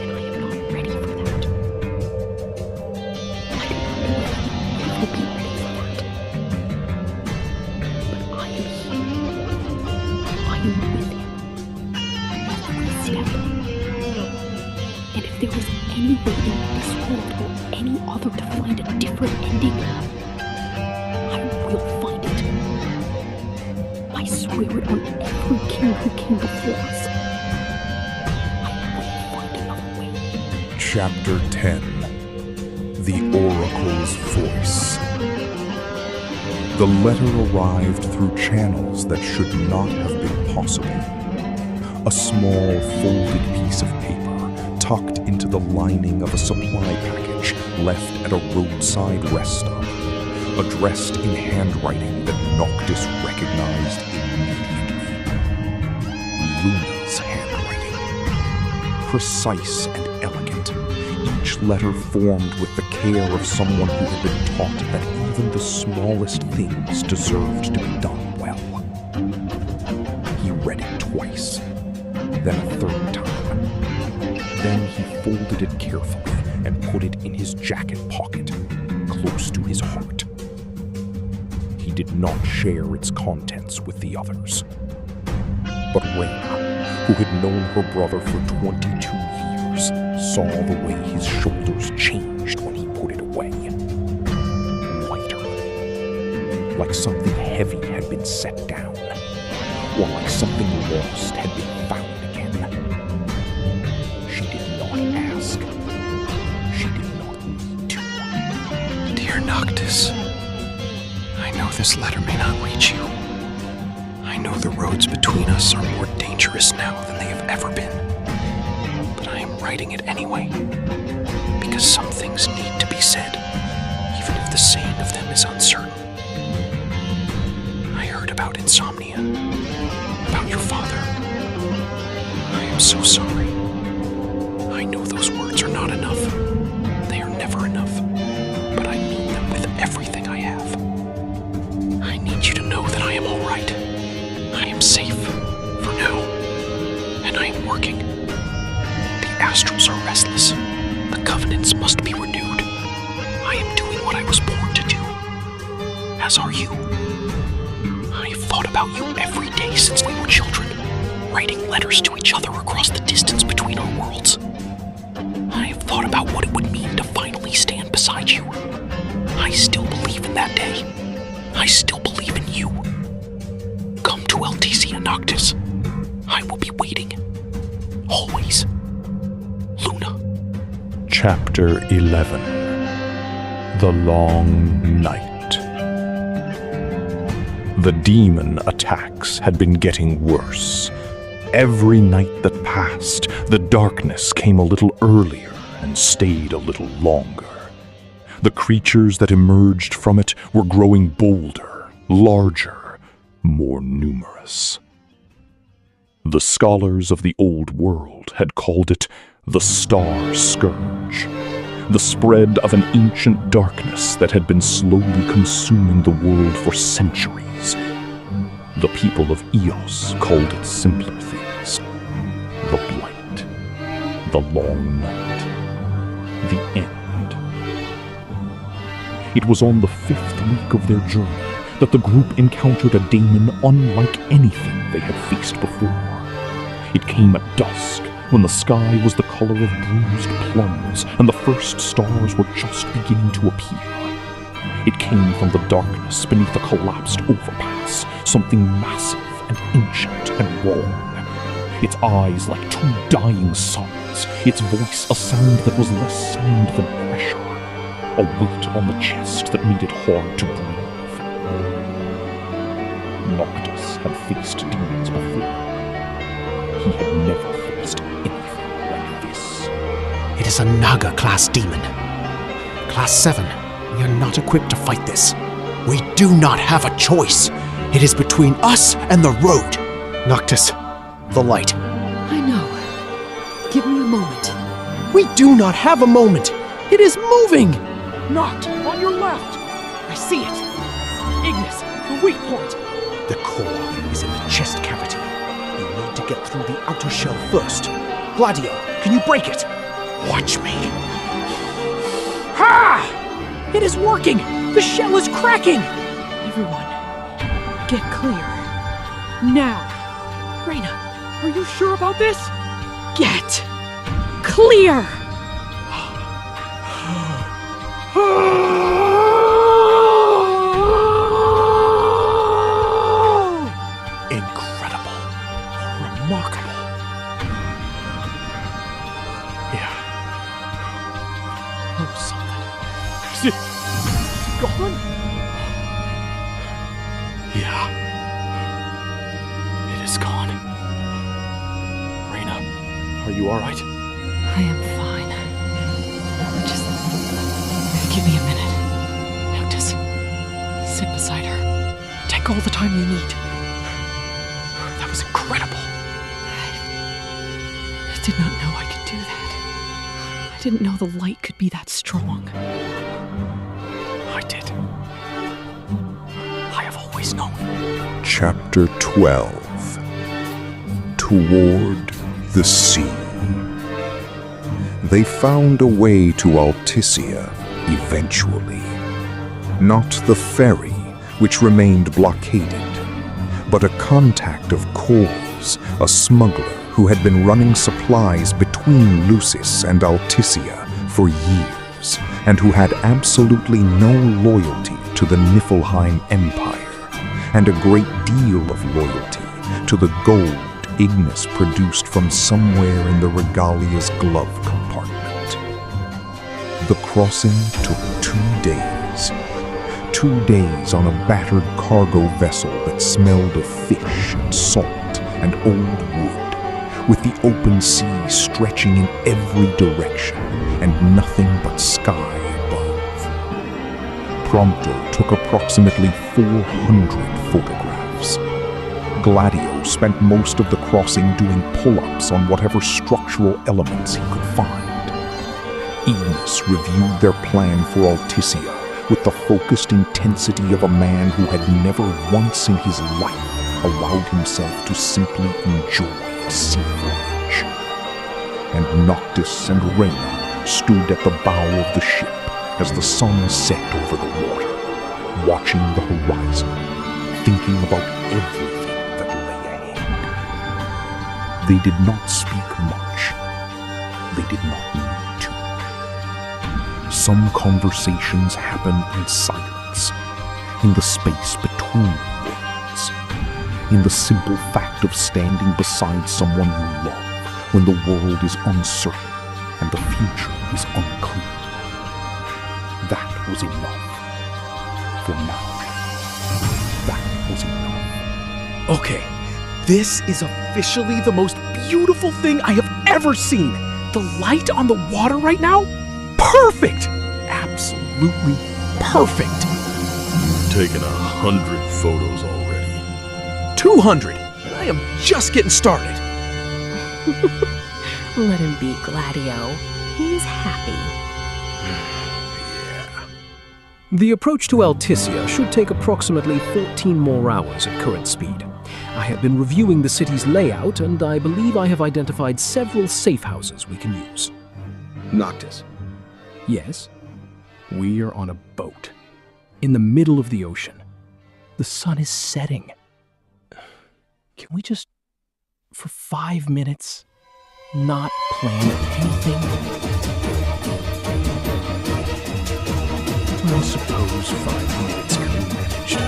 And I am not ready for that. I do not know if I will be ready for that. But I am here. I am with him. Every step. And if there is any way in this world or any other to find a different ending, I will find it. I swear it on every king who came before us. I will find another way. Chapter 10. The Oracle's Voice. The letter arrived through channels that should not have been possible. A small folded piece of paper tucked into the lining of a supply package left at a roadside rest stop, addressed in handwriting that Noctis recognized immediately. Luna's handwriting. Precise and elegant, each letter formed with the care of someone who had been taught that even the smallest things deserved to be done well. He read it twice, then a third time. Then he folded it carefully and put it in his jacket pocket, close to his heart. He did not share its contents with the others. But Reyna, who had known her brother for 22 years, saw the way his shoulders changed when he put it away. Lighter. Like something heavy had been set down, or like something lost had been found again. She did not ask. She did not need to. Dear Noctis, I know this letter may not reach you. I know the roads between us are more dangerous now than they have ever been. But I am writing it anyway, because some things need to be said, even if the saying of them is uncertain. I heard about insomnia, about your father. I am so sorry. I know those words are not enough. They are never enough, but I mean them with everything I have. I need you to know that I am all right. I am safe, for now, and I am working. The astrals are restless. The covenants must be renewed. I am doing what I was born to do. As are you. I have thought about you every day since we were children, writing letters to each other across the distance between our worlds. I have thought about what it would mean to finally stand beside you. I still believe in that day. I still believe in you. Come to Eltesia, Noctis. I will be waiting. Always. Luna. Chapter 11. The Long Night. The demon attacks had been getting worse. Every night that passed, the darkness came a little earlier and stayed a little longer. The creatures that emerged from it were growing bolder, larger, more numerous. The scholars of the old world had called it the Star Scourge, the spread of an ancient darkness that had been slowly consuming the world for centuries. The people of Eos called it simpler things. The Blight, the Long Night, the End. It was on the 5th week of their journey that the group encountered a daemon unlike anything they had faced before. It came at dusk, when the sky was the color of bruised plums and the first stars were just beginning to appear. It came from the darkness beneath a collapsed overpass, something massive and ancient and wrong. Its eyes like 2 dying suns, its voice a sound that was less sound than pressure, a weight on the chest that made it hard to breathe. Noctis had faced demons before. He had never faced anything like this. It is a Naga-class demon. Class 7, we are not equipped to fight this. We do not have a choice. It is between us and the road. Noctis, the light. I know. Give me a moment. We do not have a moment. It is moving. Noct, on your left. I see it. Ignis, the weak point. The core is in the chest cavity. You need to get through the outer shell first. Gladio, can you break it? Watch me. Ha! It is working! The shell is cracking! Everyone, get clear. Now. Reyna, are you sure about this? Get clear! Incredible. Remarkable. Yeah. Is it gone? Yeah. It is gone. Reyna, are you alright? I am fine. Just give me a minute. Noctis, sit beside her. Take all the time you need. That was incredible. I did not know I could do that. I didn't know the light could be that strong. I did. I have always known. Chapter 12. Toward the Sea. They found a way to Altissia eventually. Not the ferry, which remained blockaded, but a contact of Kors, a smuggler who had been running supplies between Lucis and Altissia for years, and who had absolutely no loyalty to the Niflheim Empire, and a great deal of loyalty to the gold Ignis produced from somewhere in the Regalia's glove compartment. The crossing took 2 days. 2 days on a battered cargo vessel that smelled of fish and salt and old wood, with the open sea stretching in every direction and nothing but sky above. Prompto took approximately 400 photographs. Gladio spent most of the crossing doing pull-ups on whatever structural elements he could find. Ignis reviewed their plan for Altissia with the focused intensity of a man who had never once in his life allowed himself to simply enjoy a sea voyage. And Noctis and Reyna stood at the bow of the ship as the sun set over the water, watching the horizon, thinking about everything that lay ahead. They did not speak much. They did not need to. Some conversations happen in silence, in the space between words, in the simple fact of standing beside someone you love when the world is uncertain and the future is unclear. That was enough. For now. That was enough. Okay, this is officially the most beautiful thing I have ever seen. The light on the water right now? Perfect! Absolutely perfect. You've taken 100 photos already. 200! And I am just getting started. Let him be, Gladio. He's happy. The approach to Altissia should take approximately 14 more hours at current speed. I have been reviewing the city's layout, and I believe I have identified several safe houses we can use. Noctis. Yes? We are on a boat. In the middle of the ocean. The sun is setting. Can we just, for 5 minutes, not plan anything? I suppose 5 minutes can be managed.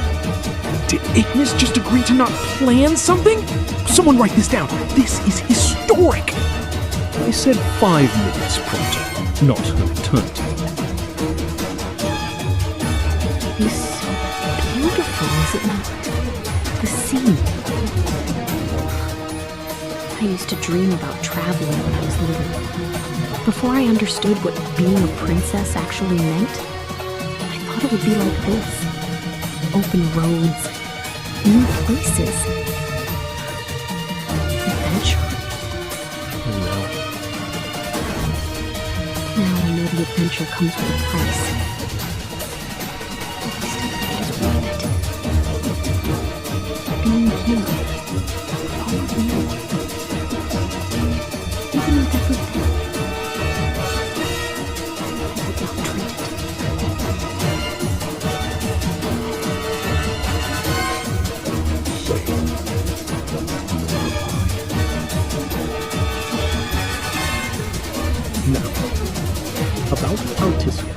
Did Ignis just agree to not plan something? Someone write this down. This is historic. I said 5 minutes, Prompto, not an eternity. It is so beautiful, is it not? The sea. I used to dream about traveling when I was little. Before I understood what being a princess actually meant, I thought it would be like this. Open roads, new places, adventure. Now I know the adventure comes with a price. Being here, all of you, even with everything, I would not trade it. Now, about Altissia.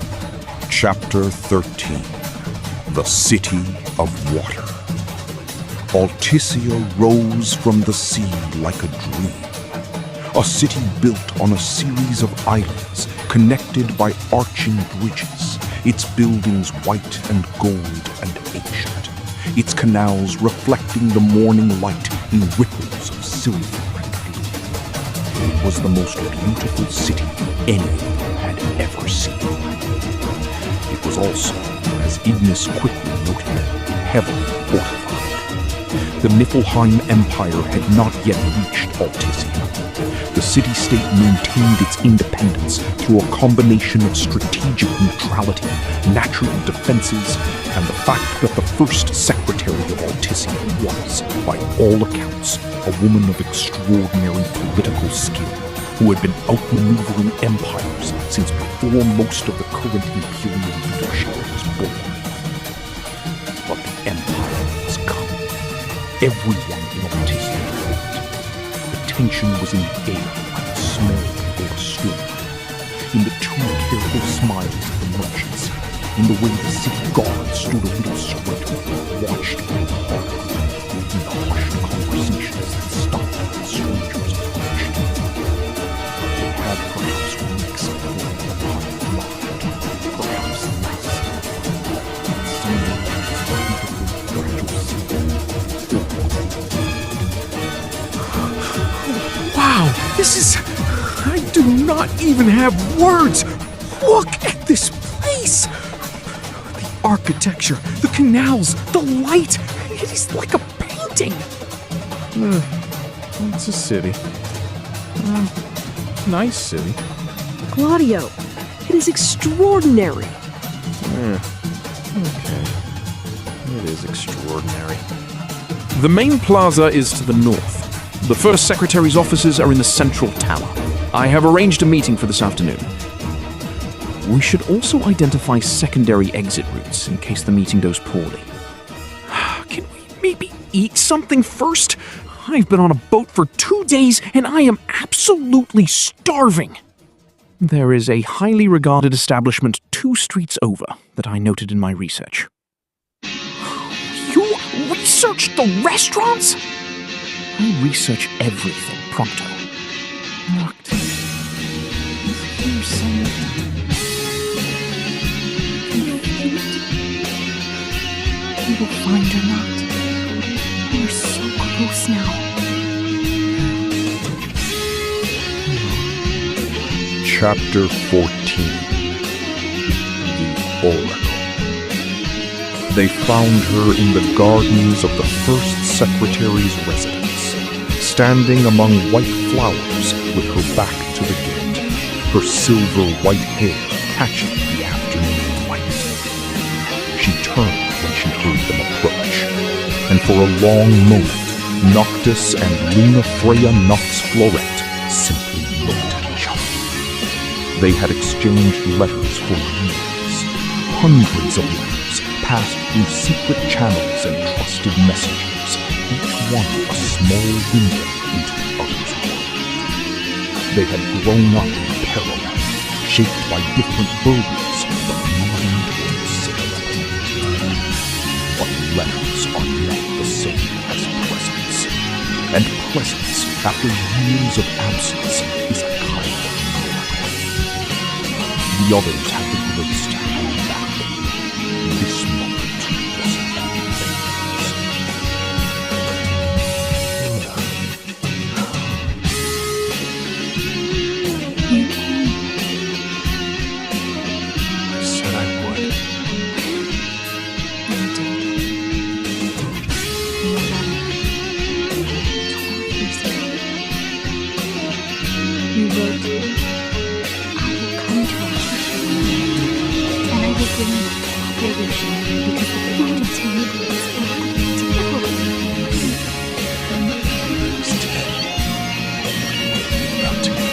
Chapter 13. The City of Water. Altissia rose from the sea like a dream. A city built on a series of islands, connected by arching bridges, its buildings white and gold and ancient, its canals reflecting the morning light in ripples of silver and blue. It was the most beautiful city anyone had ever seen. It was also, as Ignis quickly noted, heavily fortified. The Niflheim Empire had not yet reached Altisia. The city-state maintained its independence through a combination of strategic neutrality, natural defenses, and the fact that the first secretary of Altisia was, by all accounts, a woman of extraordinary political skill who had been outmaneuvering empires since before most of the current imperial leadership was born. But the empire was coming. Everyone in Altisia knew it. The tension was in the air like a smell before a storm, in the too careful smiles of the merchants, in the way the city guard stood a little straighter and watched real hard, in the hushed conversations that stopped when the strangers approached. They had perhaps one explored the heart mind, perhaps less. Someone beautiful, fragile city. Wow, this is... I do not even have words. Look at this place. The architecture, the canals, the light. It is like a painting. It's a city. Nice city. Gladio, it is extraordinary. Okay. It is extraordinary. The main plaza is to the north. The first secretary's offices are in the central tower. I have arranged a meeting for this afternoon. We should also identify secondary exit routes in case the meeting goes poorly. Can we maybe eat something first? I've been on a boat for 2 days and I am absolutely starving. There is a highly regarded establishment 2 streets over that I noted in my research. You researched the restaurants? I research everything, Prompto. Noctis, is here somewhere? We will find her not. We're so close now. Chapter 14. The Oracle. They found her in the gardens of the first secretary's residence, standing among white flowers with her back to the gate, her silver white hair catching the afternoon light. She turned when she heard them approach, and for a long moment, Noctis and Luna Freya Nox Florent simply looked at each other. They had exchanged letters for years, hundreds of letters passed through secret channels and trusted messengers, each one a small window into the other's world. They had grown up in parallel, shaped by different burdens, but mind was similar. But letters are not the same as presence, and presence, after years of absence, is a kind of miracle. The others had the grace to hang back. This moment was You came. I said I would. You did. In a letter. 12 years ago. You wrote, I will come to Altisia, and I will bring you population because the food of Tenebria is He's dead. About to be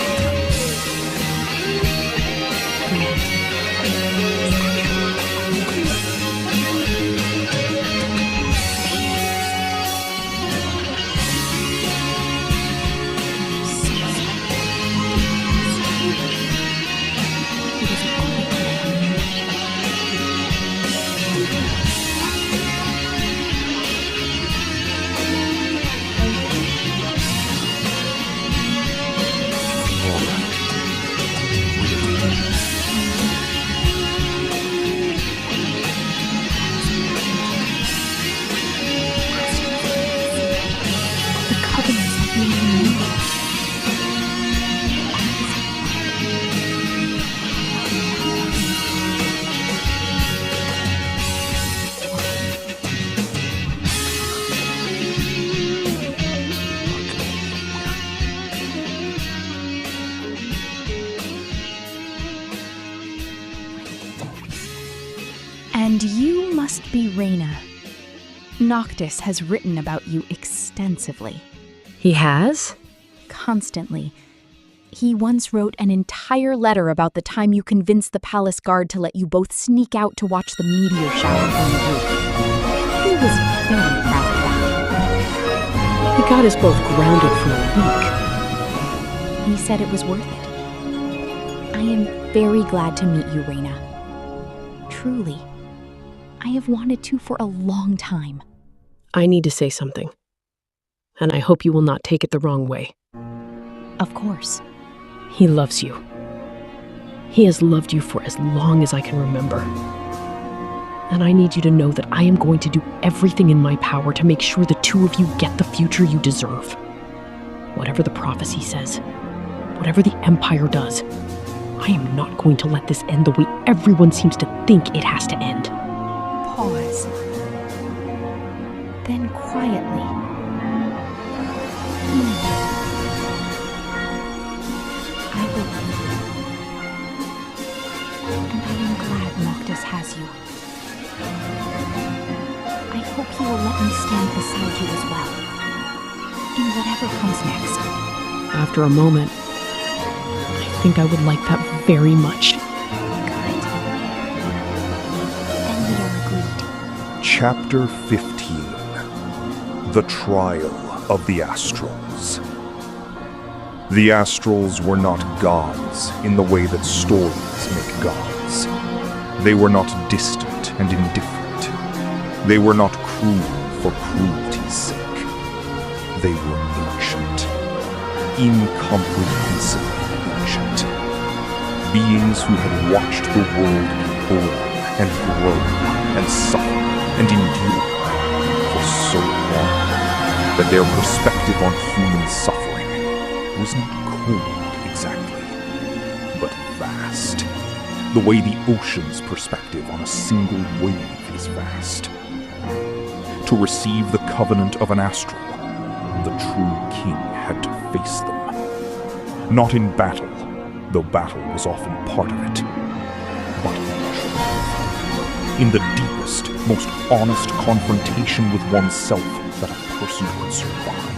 It is a quick man. And you must be Reyna. Noctis has written about you extensively. He has? Constantly. He once wrote an entire letter about the time you convinced the palace guard to let you both sneak out to watch the meteor shower from the roof. He was very proud of that. He got us both grounded for a week. He said it was worth it. I am very glad to meet you, Reyna. Truly. I have wanted to for a long time. I need to say something. And I hope you will not take it the wrong way. Of course. He loves you. He has loved you for as long as I can remember. And I need you to know that I am going to do everything in my power to make sure the two of you get the future you deserve. Whatever the prophecy says, whatever the Empire does, I am not going to let this end the way everyone seems to think it has to end. Pause. Then quietly. I believe you. And I am glad Noctis has you. I hope he will let me stand beside you as well. In whatever comes next. After a moment, I think I would like that very much. Good. Then we are agreed. Chapter 15. The Trial of the Astrals. The Astrals were not gods in the way that stories make gods. They were not distant and indifferent. They were not cruel for cruelty's sake. They were ancient. Incomprehensibly ancient. Beings who had watched the world be born and grow and suffer and endure for so long that their perspective on human suffering was not cold exactly, but vast, the way the ocean's perspective on a single wave is vast. To receive the covenant of an astral, the true king had to face them. Not in battle, though battle was often part of it, but in truth. In the deepest, most honest confrontation with oneself that a person could survive.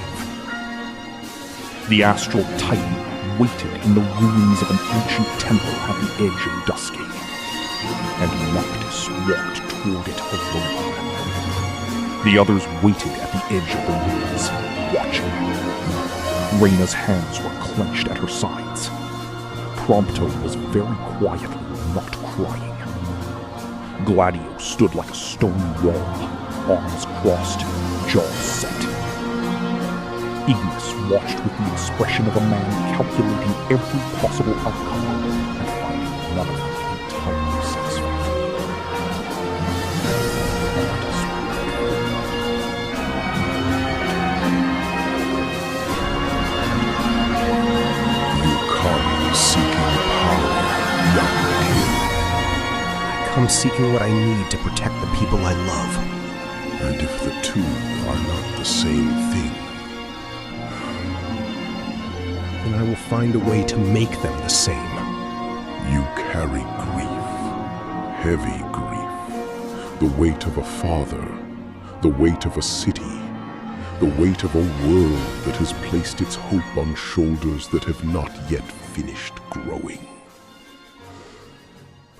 The astral titan waited in the ruins of an ancient temple at the edge of Dusky, and Noctis walked toward it alone. The others waited at the edge of the ruins, watching. Reyna's hands were clenched at her sides. Prompto was very quietly not crying. Gladio stood like a stone wall, arms crossed, jaws set. Ignis watched with the expression of a man calculating every possible outcome and finding none of them entirely satisfactory. You come seeking power, young king. I come seeking what I need to protect the people I love. And if the two are not the same thing, then I will find a way to make them the same. you carry grief, heavy grief, the weight of a father, the weight of a city, the weight of a world that has placed its hope on shoulders that have not yet finished growing.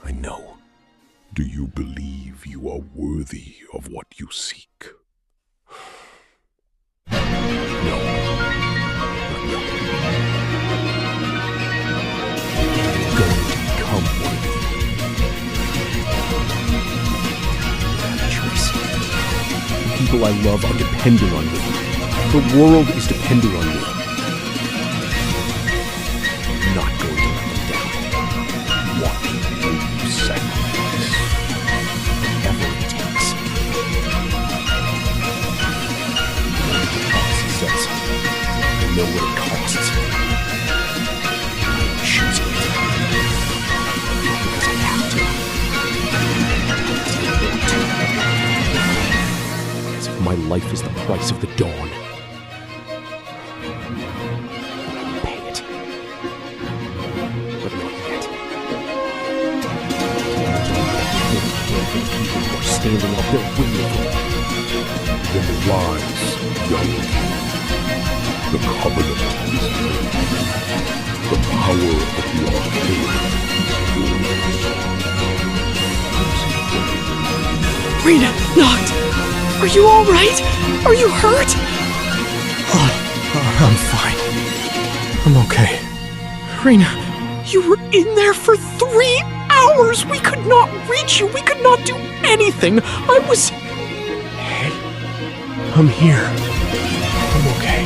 I know. Do you believe you are worthy of what you seek? No. Not yet. You're going to become worthy. I have a choice. The people I love are depending on me. The world is depending on me. I'm not going to let them down. What will you sacrifice? Whatever it takes. He says, I know what it costs. I'm choosing it. Because I have to. As if my life is the price of the dawn. I will pay it. But not yet. For the people standing up there waiting for me. Then rise, young king. The covenant is made. The power of the arcane is Rena, Noct! Are you alright? Are you hurt? I'm fine. I'm okay. Rena, you were in there for 3 hours! We could not reach you! We could not do anything! I was... Hey, I'm here. I'm okay.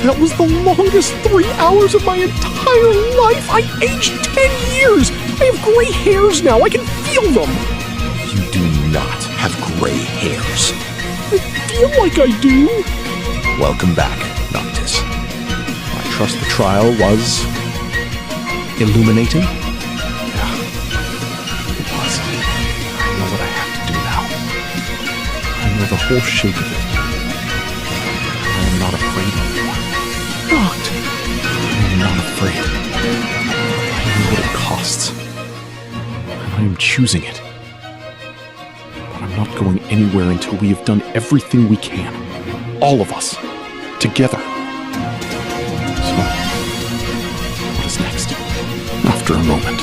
That was the longest 3 hours of my entire life! I aged 10 years! I have gray hairs now! I can feel them! You do not have gray hairs. I feel like I do! Welcome back, Noctis. I trust the trial was... illuminating? Yeah, it was. I know what I have to do now. I know the whole shape of it. I am not afraid anymore. Noct! I am not afraid. I know what it costs. And I am choosing it. But I'm not going anywhere until we have done everything we can. All of us. Together. So, what is next? After a moment,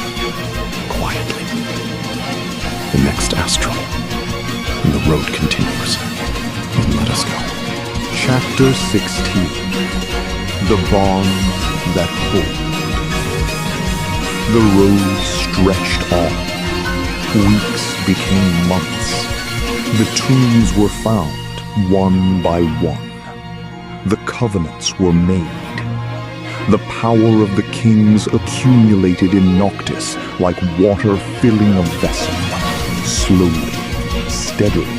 quietly, the next astral, and the road continues. And let us go. Chapter 16. The Bond That Hold. The road stretched on. Weeks became months. The tombs were found, one by one. The covenants were made. The power of the kings accumulated in Noctis like water filling a vessel, slowly, steadily,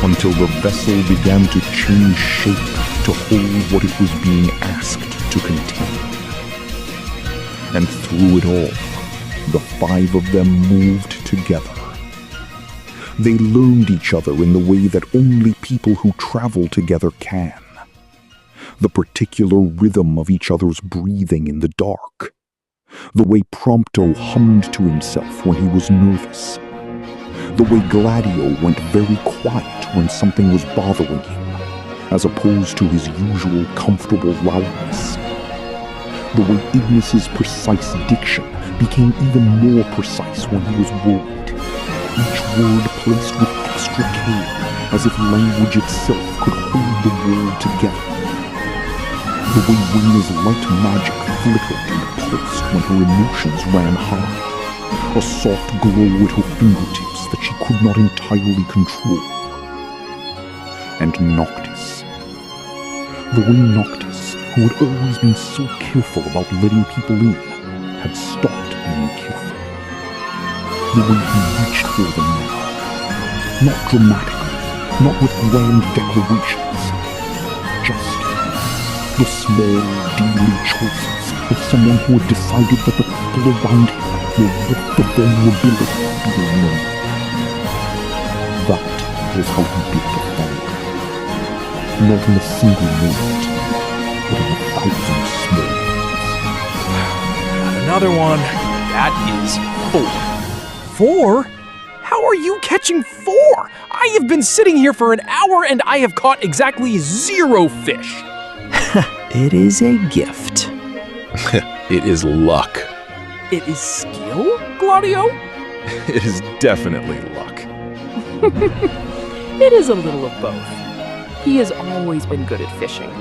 until the vessel began to change shape to hold what it was being asked to contain. And through it all, the 5 of them moved together. They learned each other in the way that only people who travel together can. The particular rhythm of each other's breathing in the dark. The way Prompto hummed to himself when he was nervous. The way Gladio went very quiet when something was bothering him, as opposed to his usual comfortable loudness. The way Ignis's precise diction became even more precise when he was worried. Each word placed with extra care, as if language itself could hold the world together. The way Rena's light magic flickered and pulsed when her emotions ran high. A soft glow at her fingertips that she could not entirely control. And Noctis. The way Noctis, who had always been so careful about letting people in, had stopped being careful. The way he reached for them now. Not dramatically, not with grand declarations. Just the small, daily choices of someone who had decided that the people around him were worth the vulnerability of being known. That was how he built a family. Not in a single moment, but in 1,000 small ones. Another one. That is 4. 4? How are you catching 4? I have been sitting here for an hour and I have caught exactly 0 fish. It is a gift. It is luck. It is skill, Gladio? It is definitely luck. It is a little of both. He has always been good at fishing.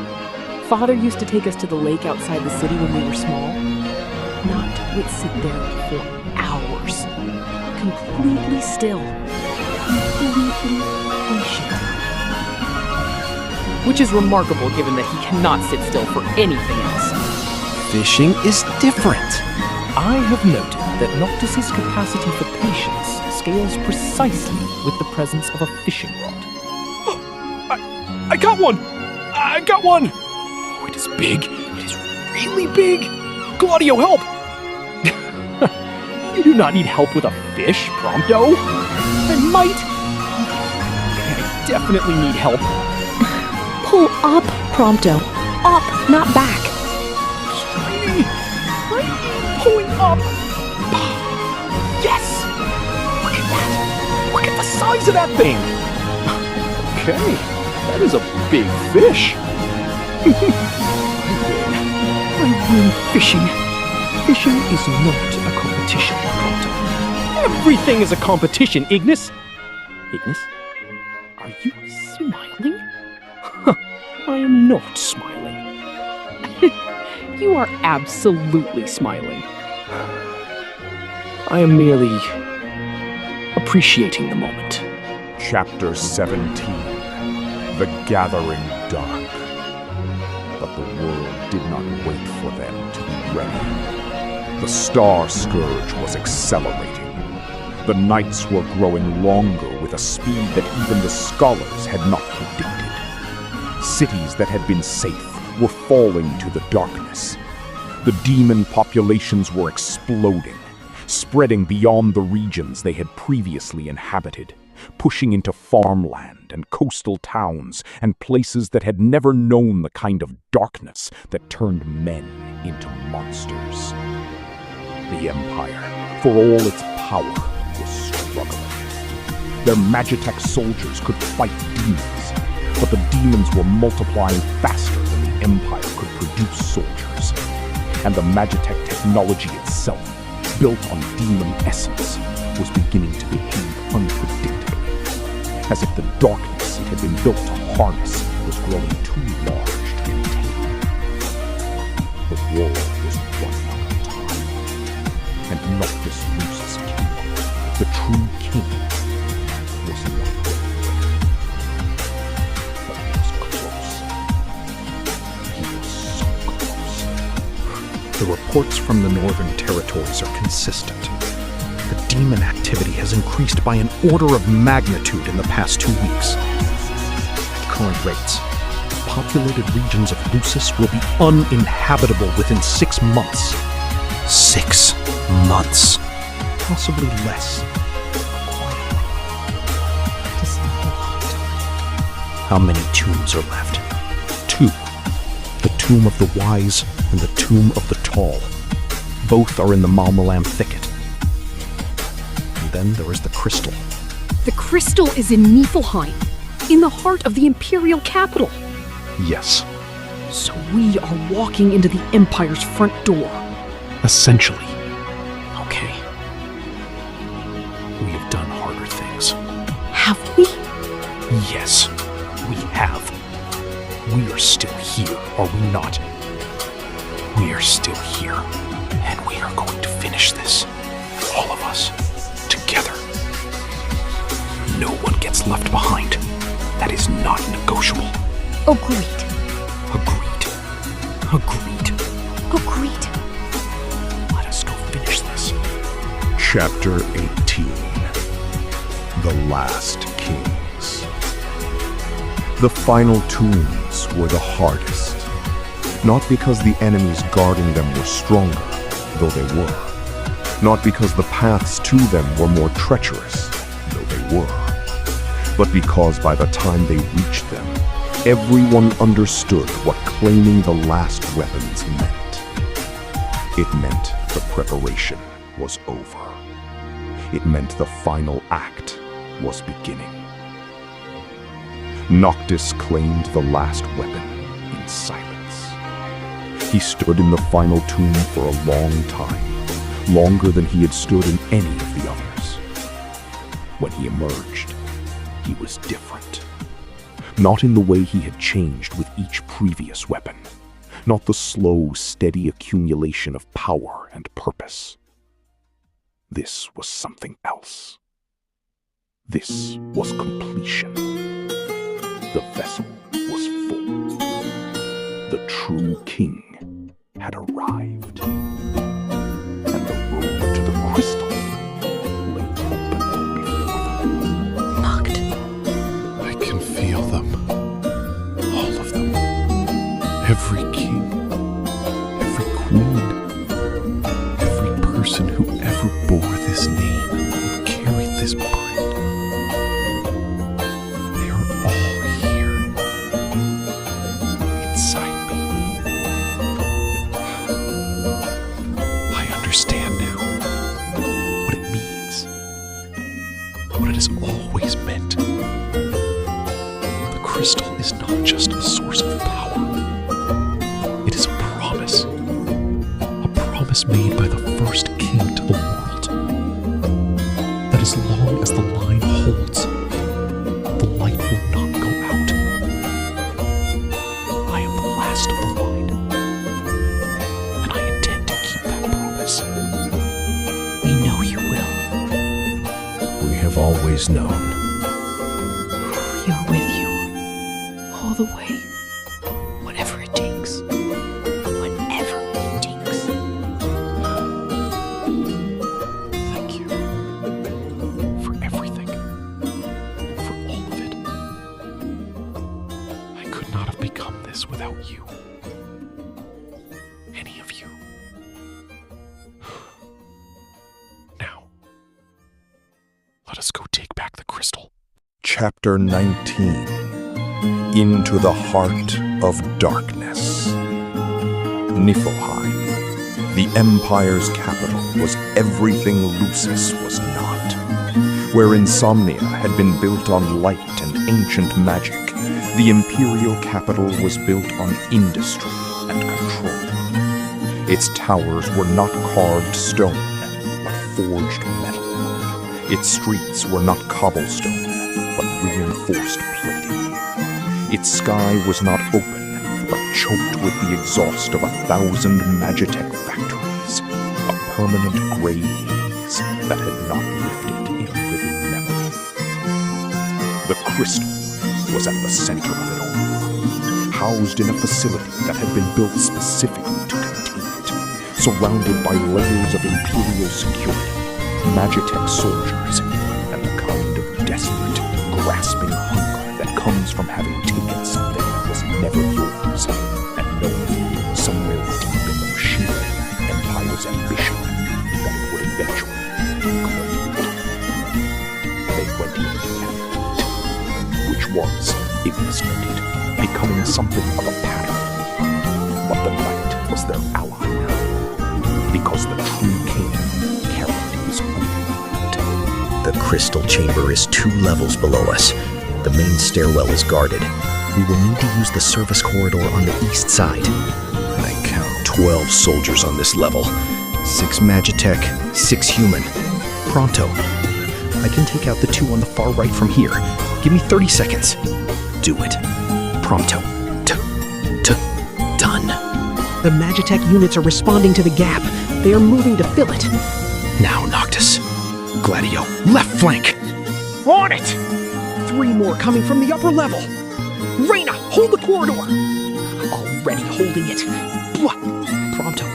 Father used to take us to the lake outside the city when we were small. Noct would sit there for hours, completely still, completely patient. Which is remarkable given that he cannot sit still for anything else. Fishing is different. I have noted that Noctis's capacity for patience scales precisely with the presence of a fishing rod. I got one! I got one! Oh, it is big. It is really big. Gladio, help! You do not need help with a fish, Prompto. I might. Okay, I definitely need help. Pull up, Prompto. Up, not back. Tiny. Pulling up. Yes! Look at that. Look at the size of that thing! Okay, that is a big fish. I win fishing. Fishing is not a competition, Prompto. Everything is a competition, Ignis. Ignis, are you smiling? I am not smiling. You are absolutely smiling. I am merely appreciating the moment. Chapter 17. The Gathering Dark. But the world did not wait for them to be ready. The Star Scourge was accelerating. The nights were growing longer with a speed that even the scholars had not predicted. Cities that had been safe were falling to the darkness. The demon populations were exploding, spreading beyond the regions they had previously inhabited, pushing into farmland and coastal towns and places that had never known the kind of darkness that turned men into monsters. The Empire, for all its power, was struggling. Their Magitech soldiers could fight demons, but the demons were multiplying faster than the Empire could produce soldiers. And the Magitech technology itself, built on demon essence, was beginning to behave unpredictably, as if the darkness it had been built to harness was growing too large to contain. The war was running out of time, and Noctis Lucis kingdom, the true king, was not there. But he was close. He was so close. The reports from the Northern Territories are consistent. The demon activity has increased by an order of magnitude in the past 2 weeks. At current rates, populated regions of Lucis will be uninhabitable within 6 months. 6 months. Possibly less. How many tombs are left? 2. The Tomb of the Wise and the Tomb of the Tall. Both are in the Malmalam thicket. And then there is the crystal. The crystal is in Niflheim, in the heart of the Imperial capital. Yes. So we are walking into the Empire's front door. Essentially. Okay. We have done harder things. Have we? Yes, we have. We are still here, are we not? We are still here, and we are going to finish this. All of us. Together. No one gets left behind. That is not negotiable. Agreed. Agreed. Agreed. Agreed. Let us go finish this. Chapter 18. The Last Kings. The final tombs were the hardest. Not because the enemies guarding them were stronger, though they were. Not because the paths to them were more treacherous, though they were. But because by the time they reached them, everyone understood what claiming the last weapons meant. It meant the preparation was over. It meant the final act was beginning. Noctis claimed the last weapon in silence. He stood in the final tomb for a long time, longer than he had stood in any of the others. When he emerged, he was different. Not in the way he had changed with each previous weapon, not the slow, steady accumulation of power and purpose. This was something else. This was completion. The vessel was full. The true king had arrived. And the road to the crystal lay open before them. Locked. I can feel them. All of them. Every king. Every queen. Every person who ever bore this name and carried this print. They are all here. Inside me. I understand now what it means. What it has always just a source of power. It is a promise made by the first king to the world, that as long as the line holds, the light will not go out. I am the last of the line, and I intend to keep that promise. We know you will. We have always known. You're with you. All the way. Whatever it takes. Whatever it takes. Thank you. For everything. For all of it. I could not have become this without you. Any of you. Now, let us go take back the crystal. Chapter 19. Into the Heart of Darkness. Niflheim, the Empire's capital, was everything Lucis was not. Where Insomnia had been built on light and ancient magic, the Imperial capital was built on industry and control. Its towers were not carved stone, but forged metal. Its streets were not cobblestone, but reinforced plating. Its sky was not open, but choked with the exhaust of 1,000 Magitech factories, a permanent gray haze that had not lifted in living memory. The crystal was at the center of it all, housed in a facility that had been built specifically to contain it, surrounded by layers of Imperial security, Magitech soldiers, and the kind of desperate, grasping hunger that comes from having taken something that was never yours and knowing somewhere deep in the machinery of the Empire's ambition that it would eventually claim it. They went in at feet, which was, it was noted, becoming something of a pattern. But the night was their ally now, because the true king carried his own light. The crystal chamber is 2 levels below us. The main stairwell is guarded. We will need to use the service corridor on the east side. I count 12 soldiers on this level. 6 Magitech, 6 human. Pronto. I can take out the 2 on the far right from here. Give me 30 seconds. Do it. Pronto. Done. The Magitech units are responding to the gap. They are moving to fill it. Now, Noctis. Gladio, left flank. On it! 3 more coming from the upper level. Reyna, hold the corridor. Already holding it. Pronto.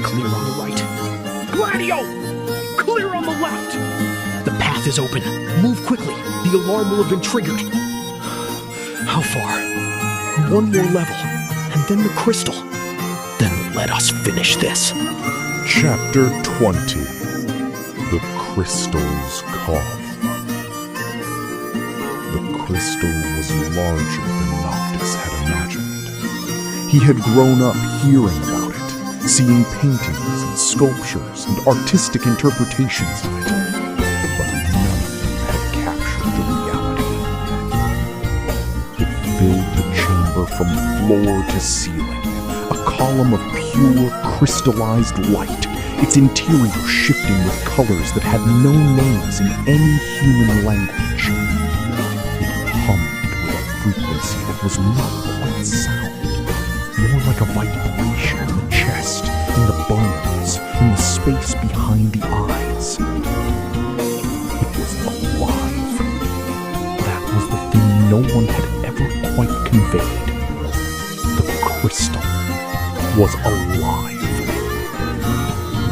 Clear on the right. Gladio! Clear on the left. The path is open. Move quickly. The alarm will have been triggered. How far? 1 more level, and then the crystal. Then let us finish this. Chapter 20. The Crystal's Call. The crystal was larger than Noctis had imagined. He had grown up hearing about it, seeing paintings and sculptures and artistic interpretations of it, but none of them had captured the reality. It filled the chamber from floor to ceiling, a column of pure crystallized light, its interior shifting with colors that had no names in any human language. Hummed with a frequency that was not quite sound, more like a vibration in the chest, in the bones, in the space behind the eyes. It was alive. That was the thing no one had ever quite conveyed. The crystal was alive.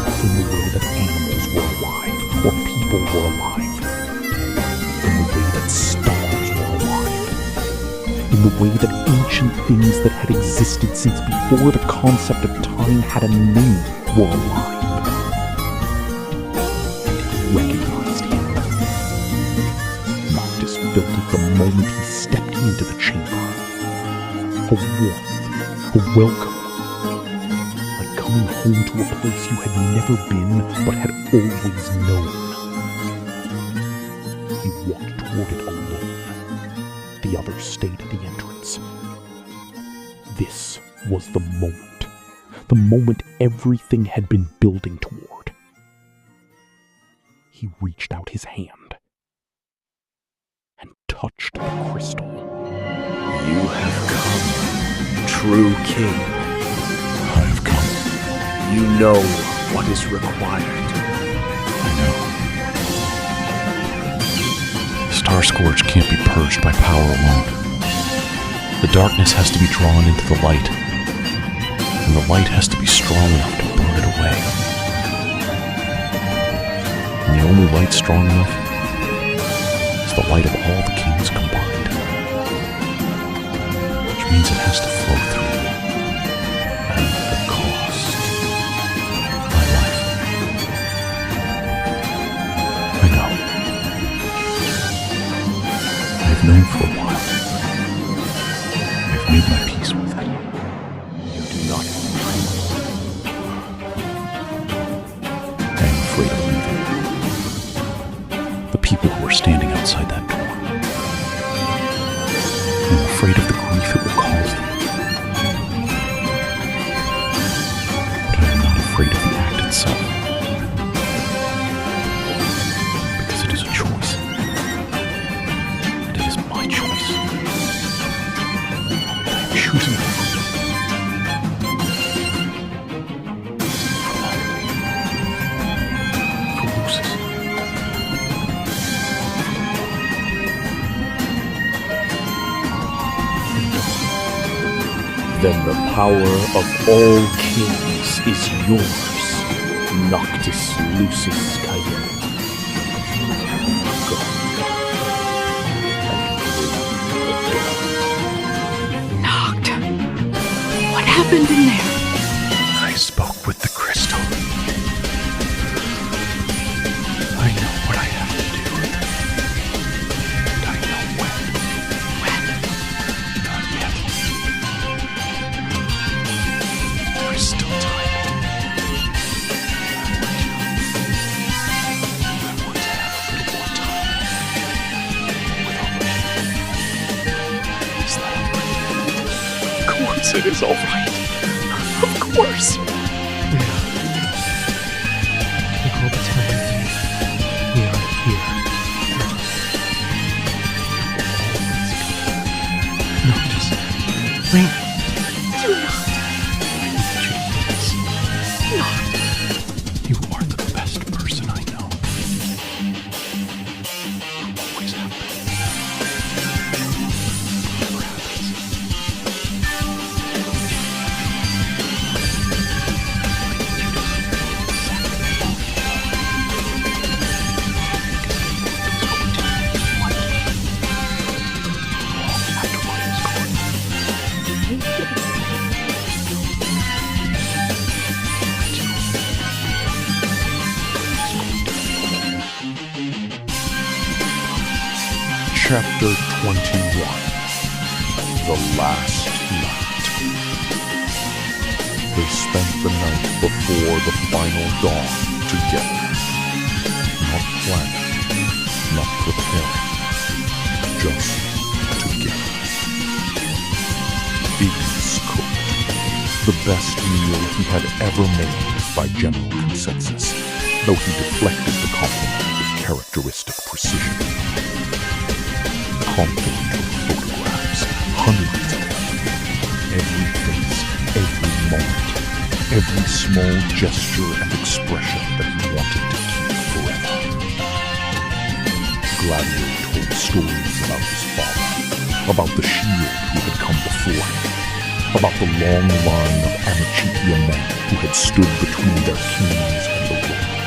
Not in the way that animals were alive, or people were alive. In the way that stars were alive. In the way that ancient things that had existed since before the concept of time had a name were alive. It recognized him. Noctis felt it the moment he stepped into the chamber. A warmth, a welcome. Like coming home to a place you had never been, but had always known. He walked toward it alone. The others stayed at the entrance, This was the moment everything had been building toward. He reached out his hand and touched the crystal. You have come, true king. I have come. You know what is required. I know. Star Scourge can't be purged by power alone. The darkness has to be drawn into the light, and the light has to be strong enough to burn it away. And the only light strong enough is the light of all the kings combined, which means it has to flow through you, and at the cost of my life. I know. I have known for a while. I've made my peace with it. You do not I am afraid of leaving. The people who are standing outside that door. I'm afraid of the grief it will cause them. But I am not afraid of the act itself. Because it is a choice. And it is my choice. I am choosing freedom. For Lucis. Then the power of all kings is yours, Noctis Lucis Caelum. Go and Noct. What happened in there? I spoke with the crystal. I know what I have to do. And I know when. Not yet. There is still time. I want to have a little more time. Without you. Is that all right? Of course it is all right. Of course. Take all the time you need. We are here. Noctis. Rain. Do not. I need you to focus. Not. You are the best person I know. You always have been. Whatever happens. Chapter 21. The Last Night. They spent the night before the final dawn together. Not planning, not preparing, just together. Ignis cooked the best meal he had ever made by general consensus, though he deflected the compliment with characteristic precision. Confident of photographs, hundreds of them. Every face, every moment, every small gesture and expression that he wanted to keep forever. Gladio told stories about his father, about the shield who had come before him, about the long line of Amicitia men who had stood between their kings and the world.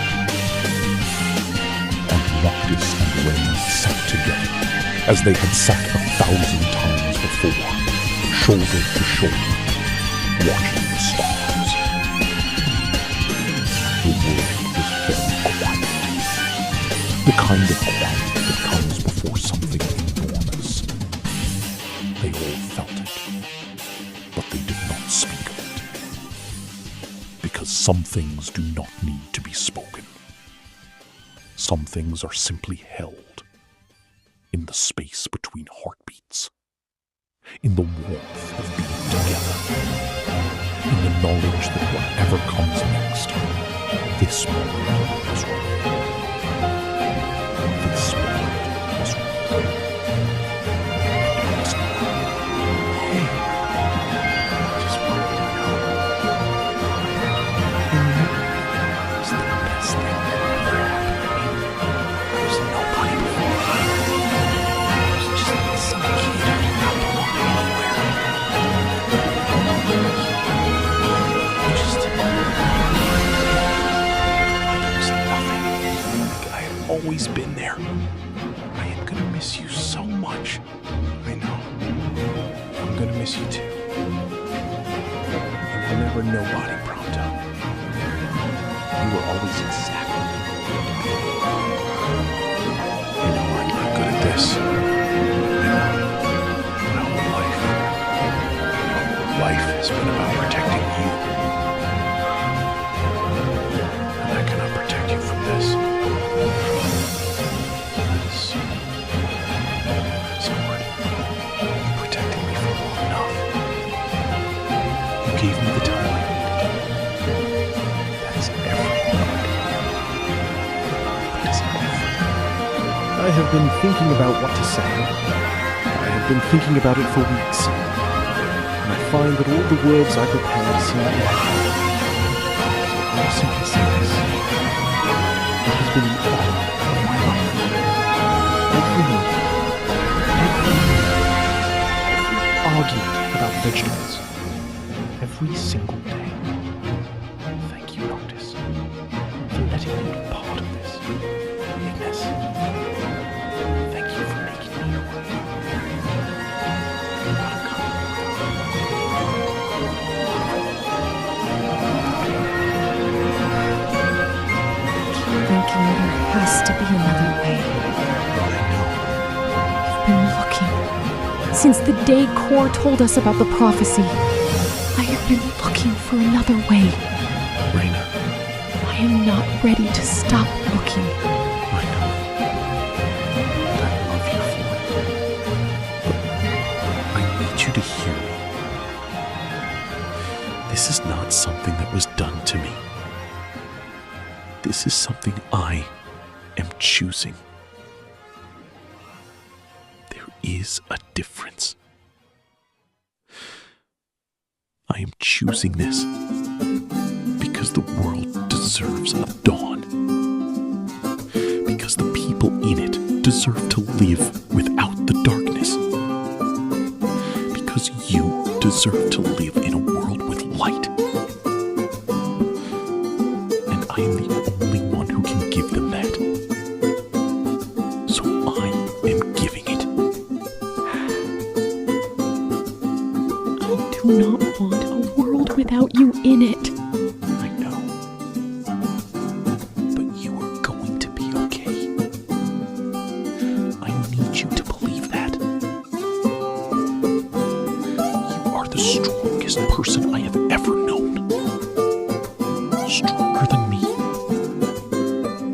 And Noctis and Rain sat together, as they had sat 1,000 times before, shoulder to shoulder, watching the stars. The world was very quiet. The kind of quiet that comes before something enormous. They all felt it, but they did not speak of it. Because some things do not need to be spoken. Some things are simply held in the space between heartbeats, in the warmth of being together, in the knowledge that whatever comes next, this moment is real. This moment is real. It must not. Hey, I just wanted to know. It's the best thing that ever happened to me. There's nobody before me. There's just some kid who did not belong anywhere. Always been there. I am gonna miss you so much. I know. I'm gonna miss you too. You were never nobody, Prompto. You were always exactly who you wanted to be. You know I'm not good at this. I know. My whole life has been about protecting you. And I cannot protect you from this. Gave me the time I needed. That is everything. That is everything. I have been thinking about what to say. I have been thinking about it for weeks. And I find that all the words I prepare seem inadequate. I will simply say this. It has been the all of my life. Every argument about vegetables. Every single day. Thank you, Noctis, for letting me be part of this. Ignis, thank you for making me your way. Thinking there has to be another way. I've been looking since the day Kor told us about the prophecy. I have been looking for another way. Reyna. I am not ready to stop looking. I know. And I love you for it. But I need you to hear me. This is not something that was done to me. This is something I am choosing. There is a difference. I am choosing this because the world deserves a dawn. Because the people in it deserve to live without the darkness. Because you deserve to live in a world with light. And I am the only one who can give them that. So I am giving it. I do not want a world without you in it. I know. But you are going to be okay. I need you to believe that. You are the strongest person I have ever known. Stronger than me.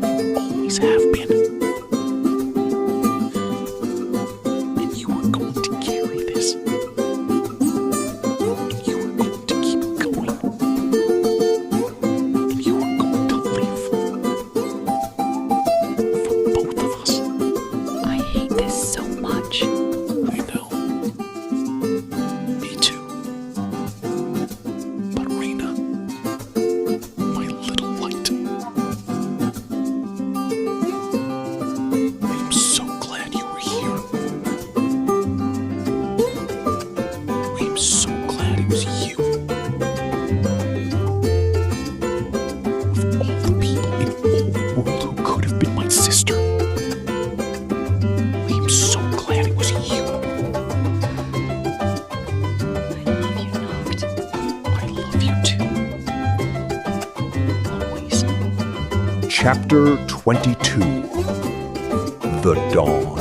You always have been. And you are going to carry this. Chapter 22 The Dawn.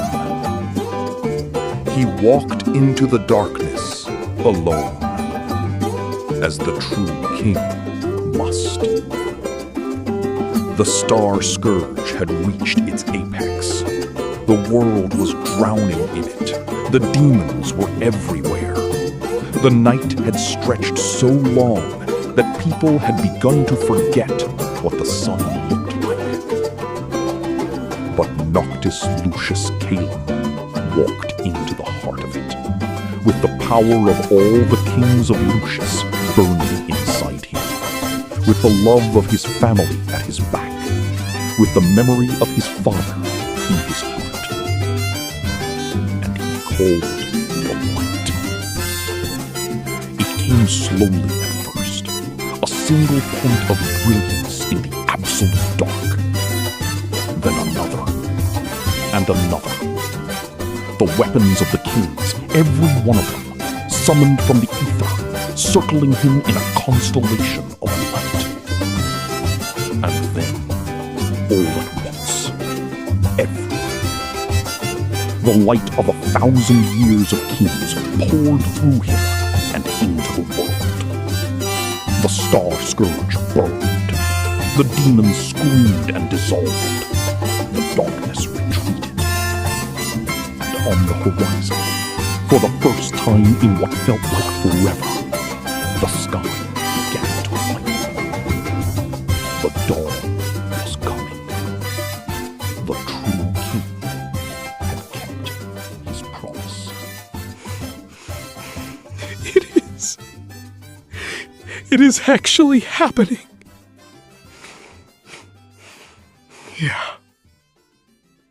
He walked into the darkness alone, as the true king must. The star scourge had reached its apex. The world was drowning in it. The demons were everywhere. The night had stretched so long that people had begun to forget what the sun looked like. But Noctis Lucius Calum walked into the heart of it, with the power of all the kings of Lucius burning inside him, with the love of his family at his back, with the memory of his father in his heart. And he called the light. It came slowly at first, a single point of brilliance in the absolute dark. Then another, and another. The weapons of the kings, every one of them, summoned from the ether, circling him in a constellation of light. And then, all at once, everything. The light of 1,000 years of kings poured through him and into the world. The star scourge burned. The demons screamed and dissolved. The darkness retreated. And on the horizon, for the first time in what felt like forever, the sky began to lighten. The dawn was coming. The true king had kept his promise. It is actually happening. Yeah.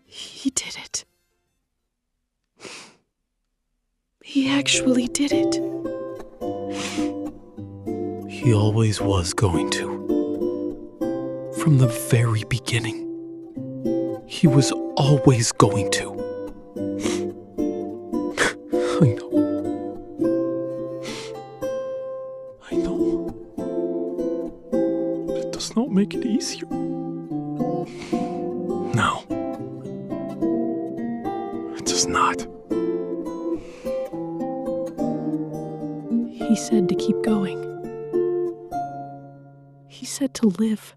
He did it. He actually did it. He always was going to. From the very beginning. He was always going to. I know. It does not make it easier. No. It does not. He said to keep going. He said to live.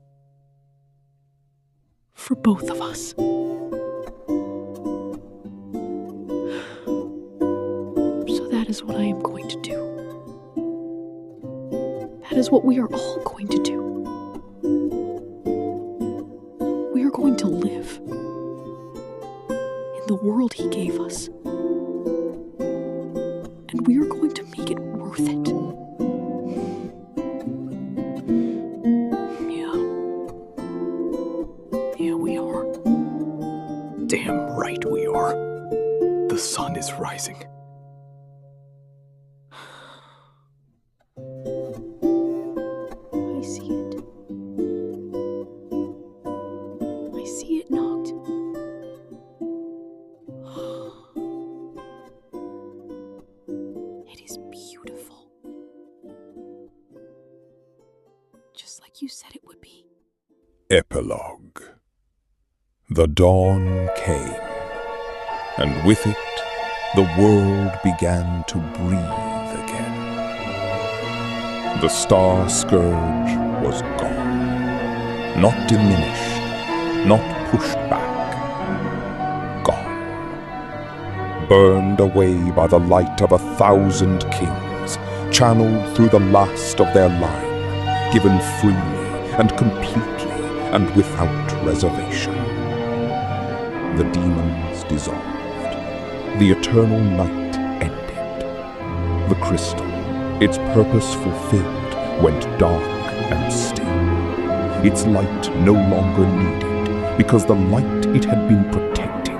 For both of us. So that is what I am going to do. That is what we are all going to do. We are going to live in the world he gave us. And we are going to make it worth it. Yeah, we are. Damn right we are. The sun is rising. I see it. I see it, Noct. It is beautiful. Just like you said it would be. Epilogue. The dawn came, and with it, the world began to breathe again. The star scourge was gone, not diminished, not pushed back, gone. Burned away by the light of 1,000 kings, channeled through the last of their line, given freely and completely and without reservation. The demons dissolved. The eternal night ended. The crystal, its purpose fulfilled, went dark and still. Its light no longer needed, because the light it had been protecting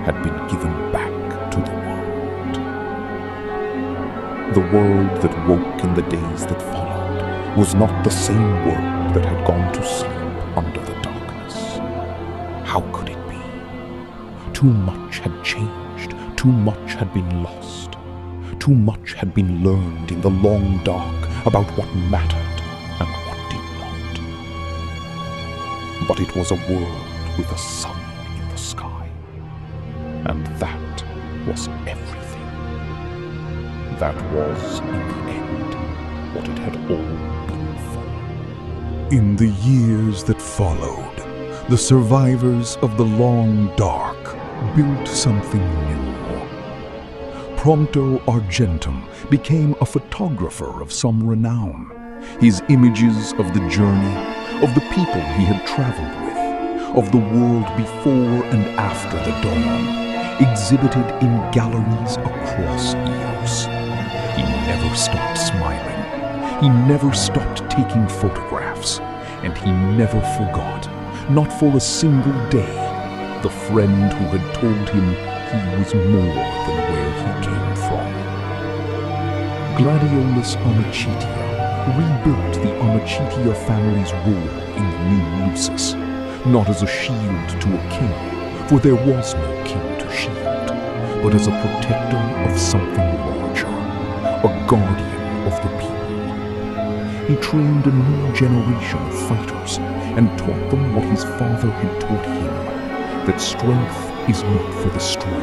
had been given back to the world. The world that woke in the days that followed was not the same world that had gone to sleep under the darkness. How could it be? Too much had changed, too much had been lost. Too much had been learned in the long dark about what mattered and what did not. But it was a world with a sun in the sky, and that was everything. That was, in the end, what it had all been for. In the years that followed, the survivors of the long dark built something new. Prompto Argentum became a photographer of some renown. His images of the journey, of the people he had traveled with, of the world before and after the dawn, exhibited in galleries across Eos. He never stopped smiling. He never stopped taking photographs. And he never forgot, not for a single day, the friend who had told him he was more than where he came from. Gladiolus Amicitia rebuilt the Amicitia family's role in the new Lucis, not as a shield to a king, for there was no king to shield, but as a protector of something larger, a guardian of the people. He trained a new generation of fighters and taught them what his father had taught him, that strength is not for the strong.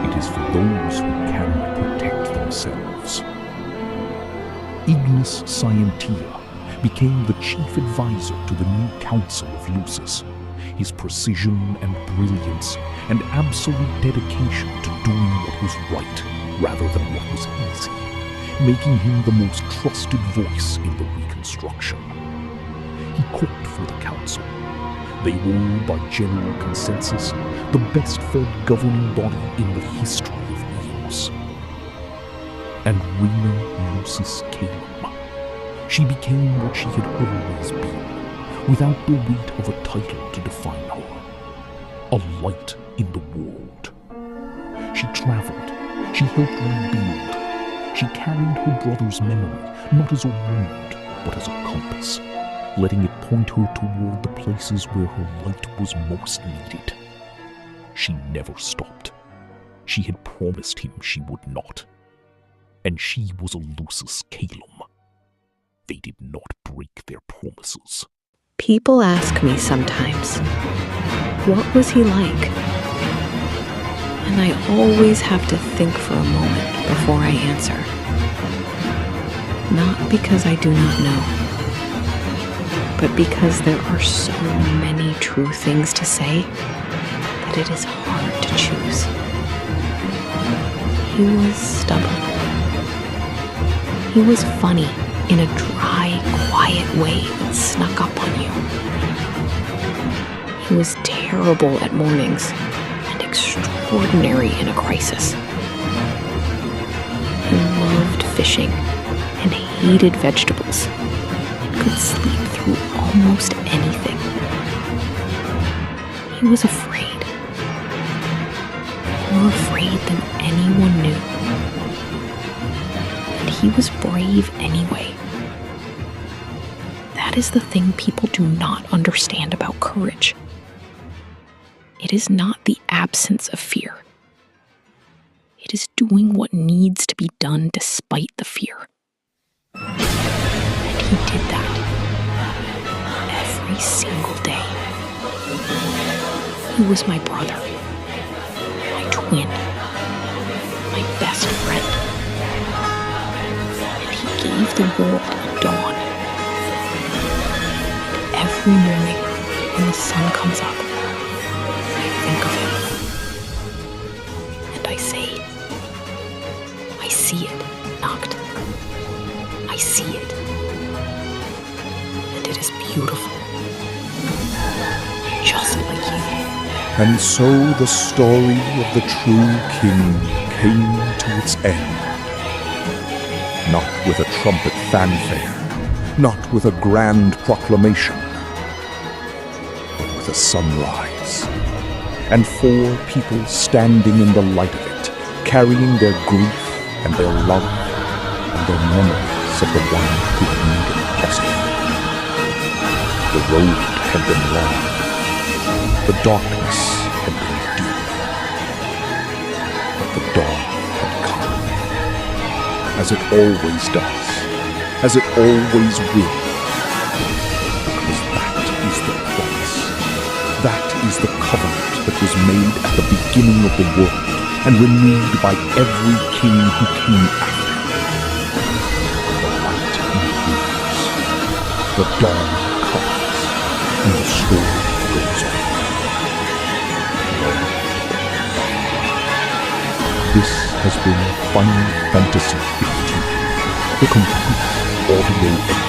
It is for those who cannot protect themselves. Ignis Scientia became the chief advisor to the new council of Lucis. His precision and brilliance and absolute dedication to doing what was right rather than what was easy, making him the most trusted voice in the reconstruction. He cooked for the council. They were, by general consensus, the best-fed governing body in the history of Eos. And Reina Lucis Caelum. She became what she had always been, without the weight of a title to define her. A light in the world. She traveled. She helped rebuild. She carried her brother's memory, not as a wound, but as a compass, letting it point her toward the places where her light was most needed. She never stopped. She had promised him she would not. And she was a Lucis Caelum. They did not break their promises. People ask me sometimes, what was he like? And I always have to think for a moment before I answer. Not because I do not know, but because there are so many true things to say that it is hard to choose. He was stubborn. He was funny in a dry, quiet way that snuck up on you. He was terrible at mornings and extraordinary in a crisis. He loved fishing and hated vegetables and could sleep through almost anything. He was afraid, more afraid than anyone knew. And he was brave anyway. That is the thing people do not understand about courage. It is not the absence of fear. It is doing what needs to be done despite the fear. And he did that every single day. He was my brother, my twin, my best friend. And he gave the world a dawn. And every morning when the sun comes up, I think of him. And I say, I see it, Noct. I see it. And it is beautiful. Just like you. And so the story of the true king came to its end. Not with a trumpet fanfare, not with a grand proclamation, but with a sunrise, and 4 people standing in the light of it, carrying their grief and their love and their memories of the one who had made it possible. The road had been long. The darkness had been deep. But the dawn had come. As it always does. As it always will. Because that is the promise. That is the covenant that was made at the beginning of the world and renewed by every king who came after. The light improves. The dawn comes. And the story goes on. This has been Final Fantasy XV, the complete audio